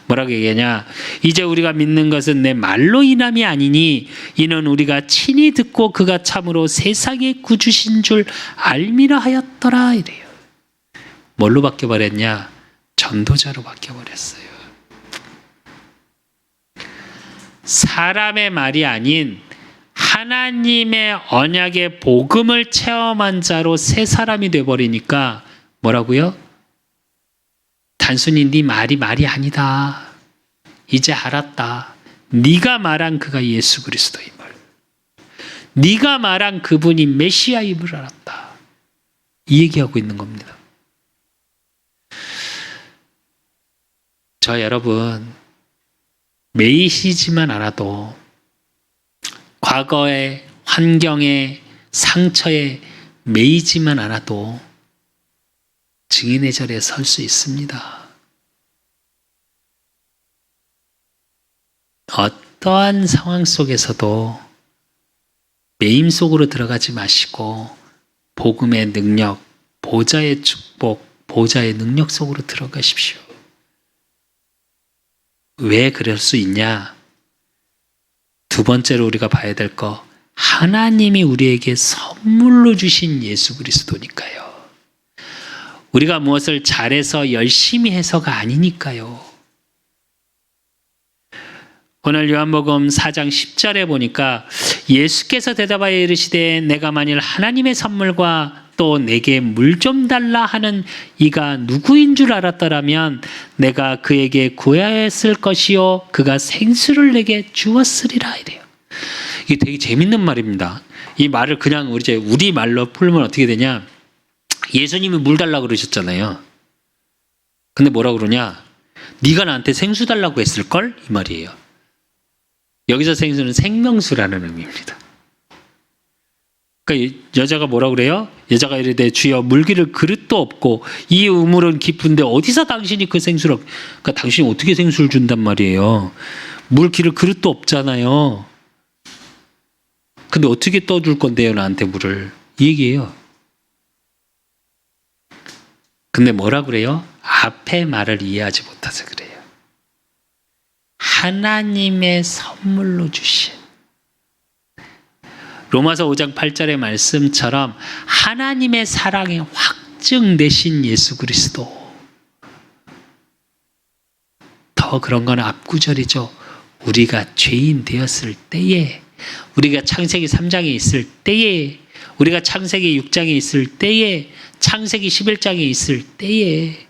뭐라고 얘기하냐? 이제 우리가 믿는 것은 내 말로 인함이 아니니 이는 우리가 친히 듣고 그가 참으로 세상의 구주신 줄 알미라 하였더라 이래요. 뭘로 바뀌어버렸냐? 전도자로 바뀌어버렸어요. 사람의 말이 아닌 하나님의 언약의 복음을 체험한 자로 새 사람이 돼버리니까 뭐라고요? 단순히 네 말이 아니다. 이제 알았다. 네가 말한 그가 예수 그리스도임을, 네가 말한 그분이 메시아임을 알았다. 이 얘기하고 있는 겁니다. 저 여러분, 매이시지만 않아도 과거의 환경에 상처에 매이지만 않아도 증인의 자리에 설 수 있습니다. 어떠한 상황 속에서도 매임 속으로 들어가지 마시고 복음의 능력, 보좌의 축복, 보좌의 능력 속으로 들어가십시오. 왜 그럴 수 있냐? 두 번째로 우리가 봐야 될 거, 하나님이 우리에게 선물로 주신 예수 그리스도니까요. 우리가 무엇을 잘해서 열심히 해서가 아니니까요. 오늘 요한복음 4장 10절에 보니까 예수께서 대답하여 이르시되 내가 만일 하나님의 선물과 또 내게 물 좀 달라 하는 이가 누구인 줄 알았더라면 내가 그에게 구하였을 것이요 그가 생수를 내게 주었으리라 이래요. 이게 되게 재밌는 말입니다. 이 말을 그냥 우리 말로 풀면 어떻게 되냐? 예수님이 물 달라고 그러셨잖아요. 근데 뭐라고 그러냐? 네가 나한테 생수 달라고 했을걸? 이 말이에요. 여기서 생수는 생명수라는 의미입니다. 그러니까 여자가 뭐라고 그래요? 여자가 이르되 주여 물기를 그릇도 없고 이 우물은 깊은데 어디서 당신이 그 생수를, 그러니까 당신이 어떻게 생수를 준단 말이에요. 물 기를 그릇도 없잖아요. 근데 어떻게 떠줄 건데요, 나한테 물을? 이 얘기예요. 근데 뭐라 그래요? 앞에 말을 이해하지 못해서 그래요. 하나님의 선물로 주신 로마서 5장 8절의 말씀처럼 하나님의 사랑이 확증되신 예수 그리스도. 더 그런 건 앞구절이죠. 우리가 죄인 되었을 때에, 우리가 창세기 3장에 있을 때에, 우리가 창세기 6장에 있을 때에, 창세기 11장에 있을 때에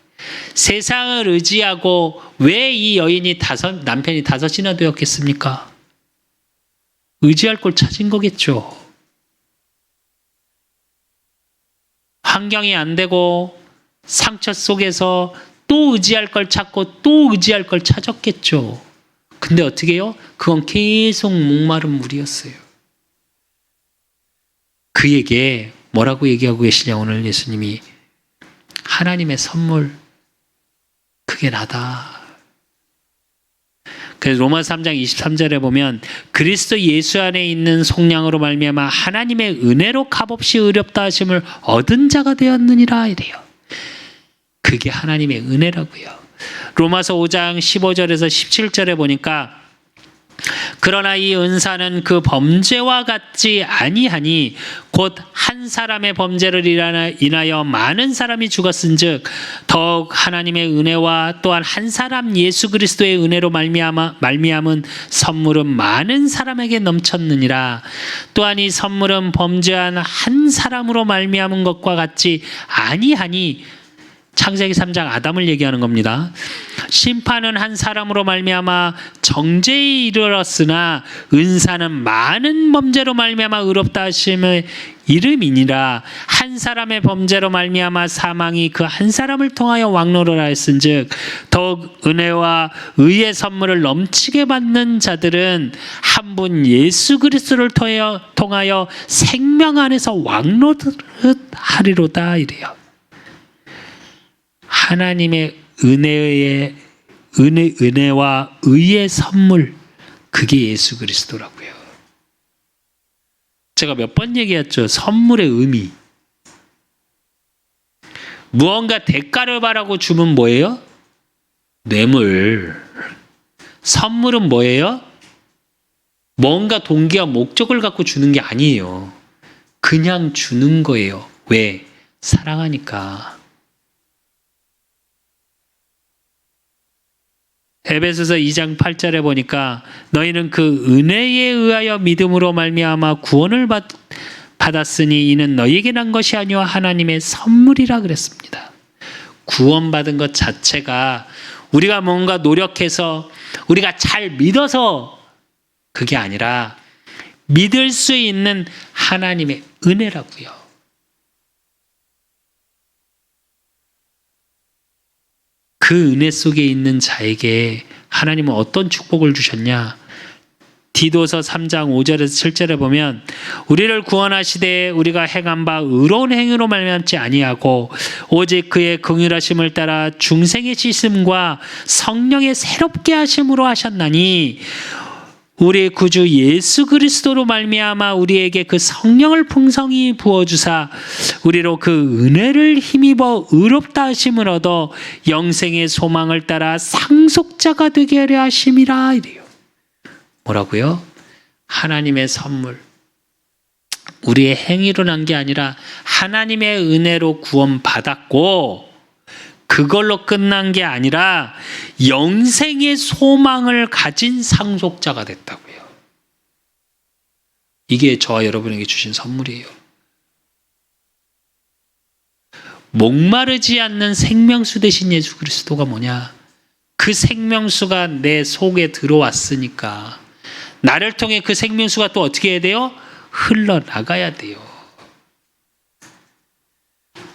세상을 의지하고 왜 이 여인이 남편이 5이나 되었겠습니까? 의지할 걸 찾은 거겠죠. 환경이 안 되고 상처 속에서 또 의지할 걸 찾고 또 의지할 걸 찾았겠죠. 근데 어떻게 해요? 그건 계속 목마른 물이었어요. 그에게 뭐라고 얘기하고 계시냐 오늘 예수님이? 하나님의 선물, 그게 나다. 그래서 로마서 3장 23절에 보면 그리스도 예수 안에 있는 속량으로 말미암아 하나님의 은혜로 값없이 의롭다 하심을 얻은 자가 되었느니라 이래요. 그게 하나님의 은혜라고요. 로마서 5장 15절에서 17절에 보니까 그러나 이 은사는 그 범죄와 같지 아니하니 곧 한 사람의 범죄를 인하여 많은 사람이 죽었은즉 더욱 하나님의 은혜와 또한 한 사람 예수 그리스도의 은혜로 말미암은 선물은 많은 사람에게 넘쳤느니라. 또한 이 선물은 범죄한 한 사람으로 말미암은 것과 같지 아니하니 창세기 3장 아담을 얘기하는 겁니다. 심판은 한 사람으로 말미암아 정죄에 이르렀으나 은사는 많은 범죄로 말미암아 의롭다 하심의 이름이니라. 한 사람의 범죄로 말미암아 사망이 그 한 사람을 통하여 왕노를 하였은즉 더욱 은혜와 의의 선물을 넘치게 받는 자들은 한 분 예수 그리스도를 통하여 생명 안에서 왕노하리로다 이래요. 하나님의 은혜와 의의 선물, 그게 예수 그리스도라고요. 제가 몇 번 얘기했죠. 선물의 의미. 무언가 대가를 바라고 주면 뭐예요? 뇌물. 선물은 뭐예요? 뭔가 동기와 목적을 갖고 주는 게 아니에요. 그냥 주는 거예요. 왜? 사랑하니까. 에베소서 2장 8절에 보니까 너희는 그 은혜에 의하여 믿음으로 말미암아 구원을 받았으니 이는 너희에게 난 것이 아니와 하나님의 선물이라 그랬습니다. 구원받은 것 자체가 우리가 뭔가 노력해서 우리가 잘 믿어서 그게 아니라 믿을 수 있는 하나님의 은혜라고요. 그 은혜 속에 있는 자에게 하나님은 어떤 축복을 주셨냐? 디도서 3장 5절에서 7절에 보면 우리를 구원하시되 우리가 행한 바 의로운 행위로 말미암지 아니하고 오직 그의 긍휼하심을 따라 중생의 씻음과 성령의 새롭게 하심으로 하셨나니 우리 구주 예수 그리스도로 말미암아 우리에게 그 성령을 풍성히 부어주사 우리로 그 은혜를 힘입어 의롭다 하심을 얻어 영생의 소망을 따라 상속자가 되게 하려 하심이라 이래요. 뭐라고요? 하나님의 선물. 우리의 행위로 난 게 아니라 하나님의 은혜로 구원받았고 그걸로 끝난 게 아니라 영생의 소망을 가진 상속자가 됐다고요. 이게 저와 여러분에게 주신 선물이에요. 목마르지 않는 생명수 되신 예수 그리스도가 뭐냐? 그 생명수가 내 속에 들어왔으니까 나를 통해 그 생명수가 또 어떻게 해야 돼요? 흘러나가야 돼요.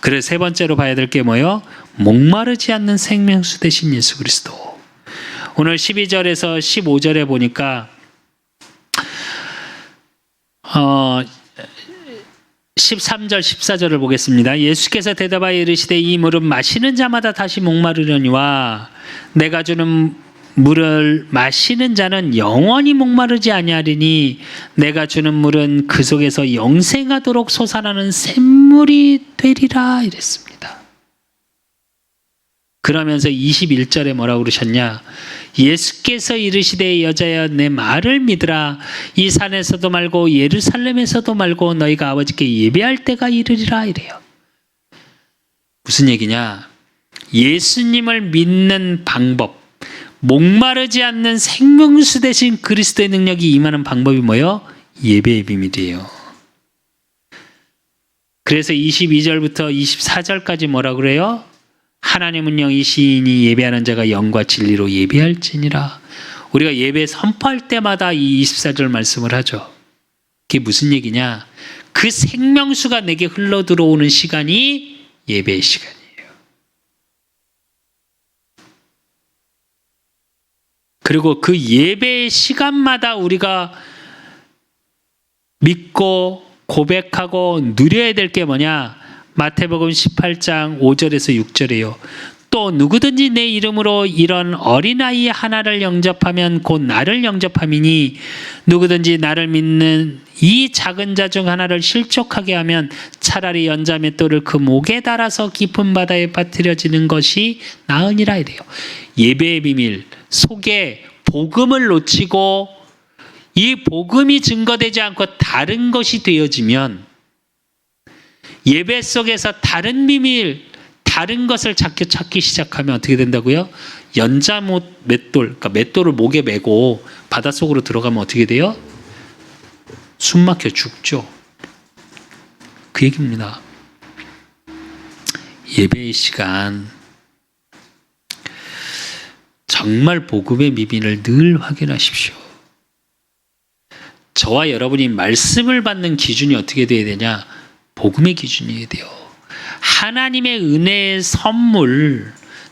그래서 세 번째로 봐야 될 게 뭐예요? 목마르지 않는 생명수 되신 예수 그리스도. 오늘 12절에서 15절에 보니까 13절 14절을 보겠습니다. 예수께서 대답하여 이르시되 이 물은 마시는 자마다 다시 목마르려니와 내가 주는 물을 마시는 자는 영원히 목마르지 아니하리니 내가 주는 물은 그 속에서 영생하도록 솟아나는 샘물이 되리라 이랬습니다. 그러면서 21절에 뭐라고 그러셨냐? 예수께서 이르시되 여자여 내 말을 믿으라. 이 산에서도 말고 예루살렘에서도 말고 너희가 아버지께 예배할 때가 이르리라 이래요. 무슨 얘기냐? 예수님을 믿는 방법, 목마르지 않는 생명수 되신 그리스도의 능력이 임하는 방법이 뭐예요? 예배의 비밀이에요. 그래서 22절부터 24절까지 뭐라고 그래요? 하나님은 영이시니 예배하는 자가 영과 진리로 예배할지니라. 우리가 예배 선포할 때마다 이 24절 말씀을 하죠. 그게 무슨 얘기냐? 그 생명수가 내게 흘러 들어오는 시간이 예배의 시간이에요. 그리고 그 예배의 시간마다 우리가 믿고 고백하고 누려야 될 게 뭐냐? 마태복음 18장 5절에서 6절이에요. 또 누구든지 내 이름으로 이런 어린아이 하나를 영접하면 곧 나를 영접함이니 누구든지 나를 믿는 이 작은 자 중 하나를 실족하게 하면 차라리 연자 맷돌을 그 목에 달아서 깊은 바다에 빠뜨려지는 것이 나으니라 이래요. 예배의 비밀 속에 복음을 놓치고 이 복음이 증거되지 않고 다른 것이 되어지면 예배 속에서 다른 비밀, 다른 것을 찾기 시작하면 어떻게 된다고요? 연자 맷돌, 그러니까 맷돌을 목에 메고 바닷속으로 들어가면 어떻게 돼요? 숨 막혀 죽죠. 그 얘기입니다. 예배의 시간, 정말 복음의 비밀을 늘 확인하십시오. 저와 여러분이 말씀을 받는 기준이 어떻게 돼야 되냐? 복음의 기준이어야 돼요. 하나님의 은혜의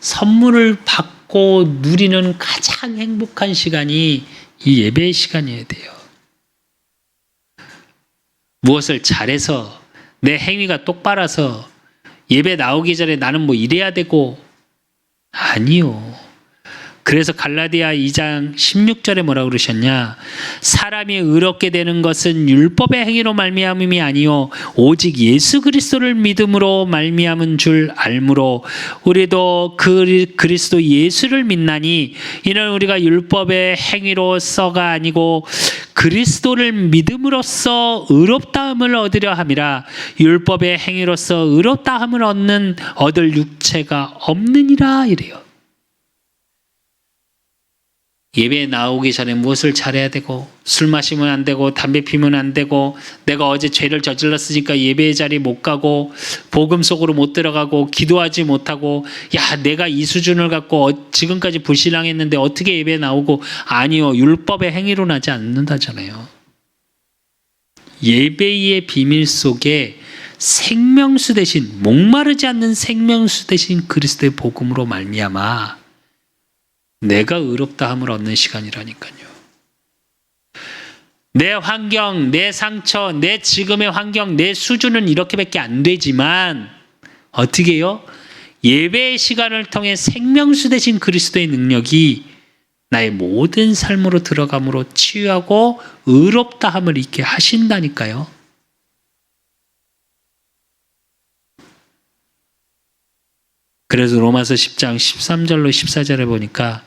선물을 받고 누리는 가장 행복한 시간이 이 예배의 시간이어야 돼요. 무엇을 잘해서 내 행위가 똑바라서 예배 나오기 전에 나는 뭐 이래야 되고 아니요. 그래서 갈라디아 2장 16절에 뭐라고 그러셨냐? 사람이 의롭게 되는 것은 율법의 행위로 말미암음이 아니요 오직 예수 그리스도를 믿음으로 말미암은 줄 알므로 우리도 그리스도 예수를 믿나니 이는 우리가 율법의 행위로서가 아니고 그리스도를 믿음으로써 의롭다함을 얻으려 함이라. 율법의 행위로서 의롭다함을 얻을 육체가 없느니라 이래요. 예배에 나오기 전에 무엇을 잘해야 되고 술 마시면 안 되고 담배 피면 안 되고 내가 어제 죄를 저질렀으니까 예배의 자리 못 가고 복음 속으로 못 들어가고 기도하지 못하고 야 내가 이 수준을 갖고 지금까지 불신앙했는데 어떻게 예배에 나오고 아니요. 율법의 행위로 나지 않는다잖아요. 예배의 비밀 속에 생명수 대신 목마르지 않는 생명수 대신 그리스도의 복음으로 말미암아 내가 의롭다함을 얻는 시간이라니까요. 내 환경, 내 상처, 내 지금의 환경, 내 수준은 이렇게밖에 안 되지만 어떻게 해요? 예배의 시간을 통해 생명수 되신 그리스도의 능력이 나의 모든 삶으로 들어감으로 치유하고 의롭다함을 있게 하신다니까요. 그래서 로마서 10장 13절로 14절에 보니까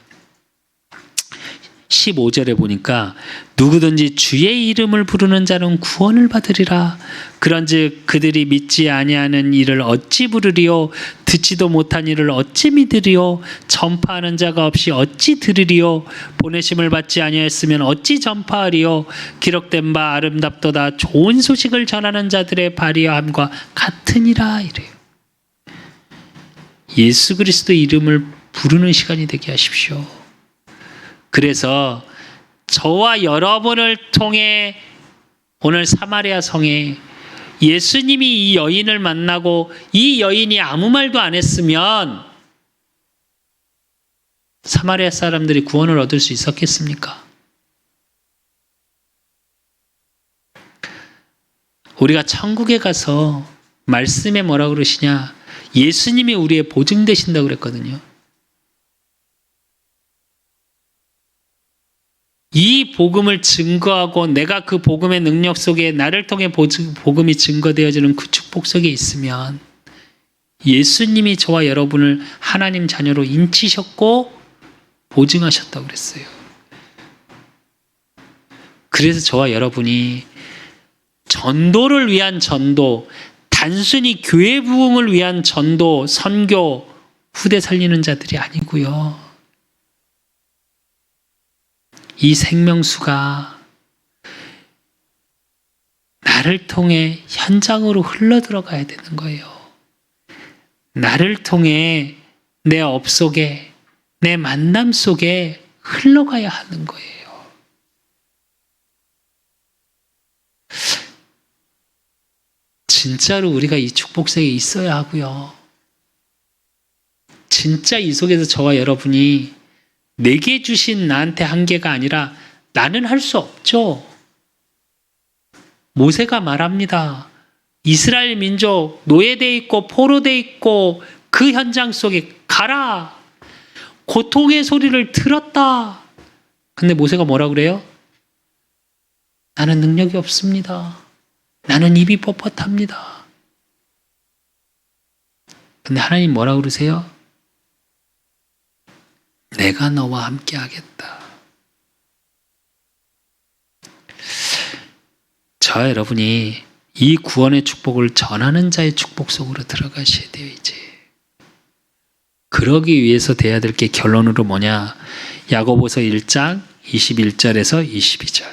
15절에 보니까 누구든지 주의 이름을 부르는 자는 구원을 받으리라. 그런즉 그들이 믿지 아니하는 이를 어찌 부르리요? 듣지도 못한 이를 어찌 믿으리요? 전파하는 자가 없이 어찌 들으리요? 보내심을 받지 아니하였으면 어찌 전파하리요? 기록된 바 아름답도다 좋은 소식을 전하는 자들의 발휘함과 같으니라 이래요. 예수 그리스도 이름을 부르는 시간이 되게 하십시오. 그래서 저와 여러분을 통해 오늘 사마리아 성에 예수님이 이 여인을 만나고 이 여인이 아무 말도 안 했으면 사마리아 사람들이 구원을 얻을 수 있었겠습니까? 우리가 천국에 가서 말씀에 뭐라고 그러시냐? 예수님이 우리의 보증 되신다고 그랬거든요. 이 복음을 증거하고 내가 그 복음의 능력 속에 나를 통해 복음이 증거되어지는 그 축복 속에 있으면 예수님이 저와 여러분을 하나님 자녀로 인치셨고 보증하셨다고 그랬어요. 그래서 저와 여러분이 전도를 위한 전도, 단순히 교회 부흥을 위한 전도, 선교, 후대 살리는 자들이 아니고요. 이 생명수가 나를 통해 현장으로 흘러들어가야 되는 거예요. 나를 통해 내 업 속에, 내 만남 속에 흘러가야 하는 거예요. 진짜로 우리가 이 축복 속에 있어야 하고요. 진짜 이 속에서 저와 여러분이 내게 주신 나한테 한계가 아니라 나는 할 수 없죠. 모세가 말합니다. 이스라엘 민족 노예돼 있고 포로돼 있고 그 현장 속에 가라. 고통의 소리를 들었다. 근데 모세가 뭐라 그래요? 나는 능력이 없습니다. 나는 입이 뻣뻣합니다. 근데 하나님 뭐라 그러세요? 내가 너와 함께 하겠다. 저와 여러분이 이 구원의 축복을 전하는 자의 축복 속으로 들어가셔야 돼요, 이제. 그러기 위해서 돼야 될 게 결론으로 뭐냐? 야고보서 1장 21절에서 22절.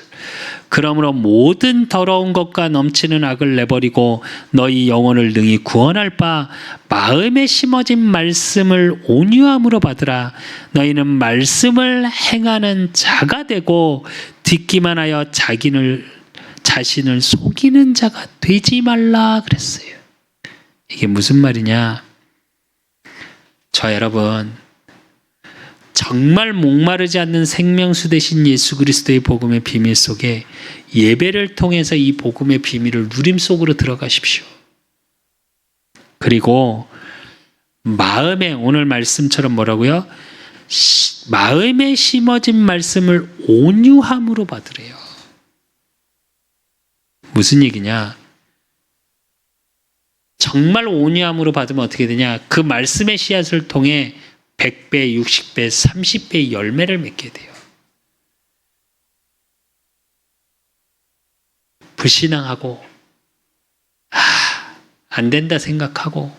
그러므로 모든 더러운 것과 넘치는 악을 내버리고 너희 영혼을 능히 구원할 바 마음에 심어진 말씀을 온유함으로 받으라. 너희는 말씀을 행하는 자가 되고 듣기만 하여 자신을 속이는 자가 되지 말라 그랬어요. 이게 무슨 말이냐? 저 여러분, 정말 목마르지 않는 생명수 되신 예수 그리스도의 복음의 비밀 속에 예배를 통해서 이 복음의 비밀을 누림 속으로 들어가십시오. 그리고 마음에, 오늘 말씀처럼 뭐라고요? 마음에 심어진 말씀을 온유함으로 받으래요. 무슨 얘기냐? 정말 온유함으로 받으면 어떻게 되냐? 그 말씀의 씨앗을 통해 100배, 60배, 30배의 열매를 맺게 돼요. 불신앙하고 안 된다 생각하고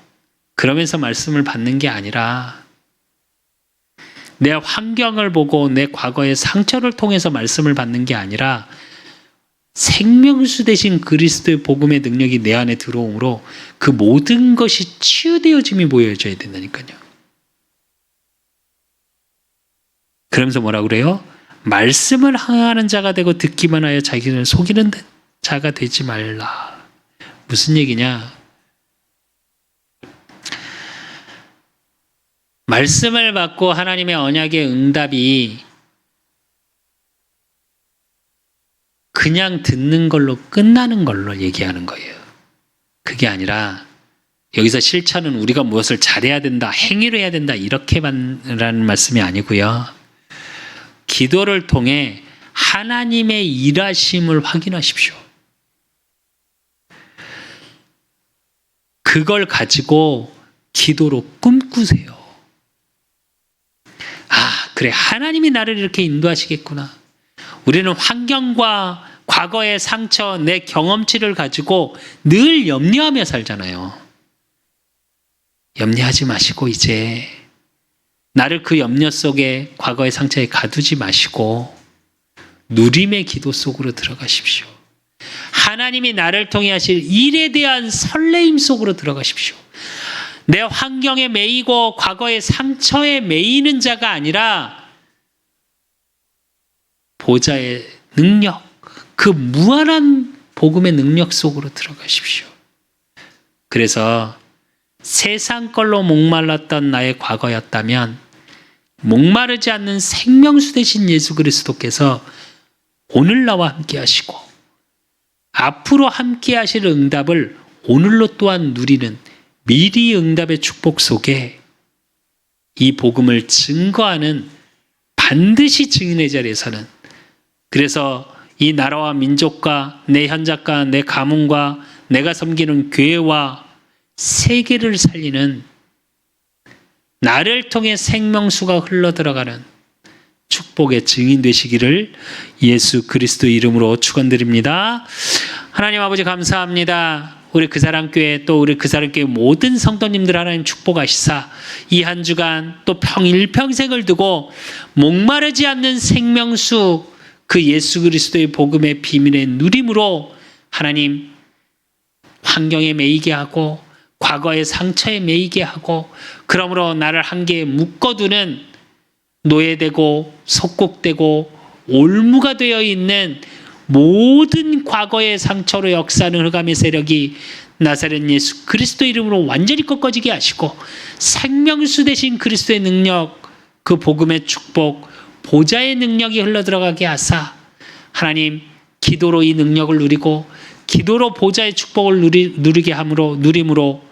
그러면서 말씀을 받는 게 아니라 내 환경을 보고 내 과거의 상처를 통해서 말씀을 받는 게 아니라 생명수 되신 그리스도의 복음의 능력이 내 안에 들어오므로 그 모든 것이 치유되어짐이 보여져야 된다니까요. 그러면서 뭐라 그래요? 말씀을 항하는 자가 되고 듣기만 하여 자기를 속이는 자가 되지 말라. 무슨 얘기냐? 말씀을 받고 하나님의 언약의 응답이 그냥 듣는 걸로 끝나는 걸로 얘기하는 거예요. 그게 아니라 여기서 실천은 우리가 무엇을 잘해야 된다, 행위를 해야 된다 이렇게만라는 말씀이 아니고요. 기도를 통해 하나님의 일하심을 확인하십시오. 그걸 가지고 기도로 꿈꾸세요. 그래, 하나님이 나를 이렇게 인도하시겠구나. 우리는 환경과 과거의 상처, 내 경험치를 가지고 늘 염려하며 살잖아요. 염려하지 마시고 이제 나를 그 염려 속에 과거의 상처에 가두지 마시고 누림의 기도 속으로 들어가십시오. 하나님이 나를 통해 하실 일에 대한 설레임 속으로 들어가십시오. 내 환경에 매이고 과거의 상처에 매이는 자가 아니라 보좌의 능력, 그 무한한 복음의 능력 속으로 들어가십시오. 그래서 세상 걸로 목말랐던 나의 과거였다면 목마르지 않는 생명수 되신 예수 그리스도께서 오늘 나와 함께 하시고 앞으로 함께 하실 응답을 오늘로 또한 누리는 미리 응답의 축복 속에 이 복음을 증거하는 반드시 증인의 자리에서는 그래서 이 나라와 민족과 내 현장과 내 가문과 내가 섬기는 교회와 세계를 살리는, 나를 통해 생명수가 흘러들어가는 축복의 증인 되시기를 예수 그리스도 이름으로 축원드립니다. 하나님 아버지 감사합니다. 우리 그 사람 교회, 또 우리 그 사람 교회 모든 성도님들 하나님 축복하시사 이 한 주간 또 일평생을 두고 목마르지 않는 생명수, 그 예수 그리스도의 복음의 비밀의 누림으로 하나님 환경에 매이게 하고 과거의 상처에 매이게 하고, 그러므로 나를 한계에 묶어두는 노예되고 속국되고 올무가 되어 있는 모든 과거의 상처로 역사하는 흑암의 세력이 나사렛 예수 그리스도 이름으로 완전히 꺾어지게 하시고, 생명수 되신 그리스도의 능력, 그 복음의 축복, 보좌의 능력이 흘러들어가게 하사 하나님 기도로 이 능력을 누리고 기도로 보좌의 축복을 누리게 함으로, 누림으로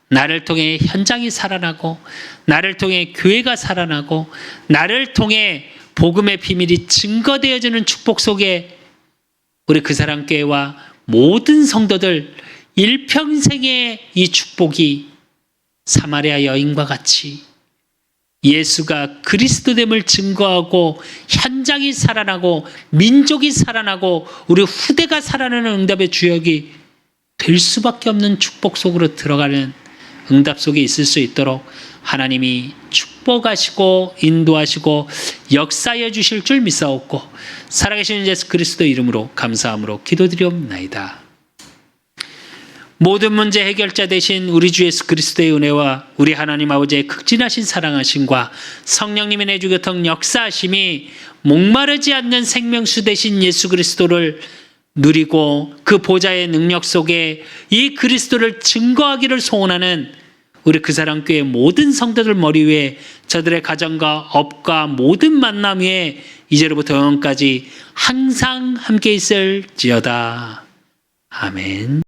나를 통해 현장이 살아나고 나를 통해 교회가 살아나고 나를 통해 복음의 비밀이 증거되어지는 축복 속에 우리 그 사람 교회와 모든 성도들 일평생의 이 축복이 사마리아 여인과 같이 예수가 그리스도됨을 증거하고 현장이 살아나고 민족이 살아나고 우리 후대가 살아나는 응답의 주역이 될 수밖에 없는 축복 속으로 들어가는 응답 속에 있을 수 있도록 하나님이 축복하시고 인도하시고 역사해 주실 줄 믿사옵고, 살아계신 예수 그리스도 이름으로 감사함으로 기도드리옵나이다. 모든 문제 해결자 되신 우리 주 예수 그리스도의 은혜와 우리 하나님 아버지의 극진하신 사랑하심과 성령님의 내주 교통 역사하심이 목마르지 않는 생명수 되신 예수 그리스도를 누리고 그 보좌의 능력 속에 이 그리스도를 증거하기를 소원하는 우리 그 사람 교회 모든 성도들 머리 위에, 저들의 가정과 업과 모든 만남 위에 이제로부터 영원까지 항상 함께 있을지어다. 아멘.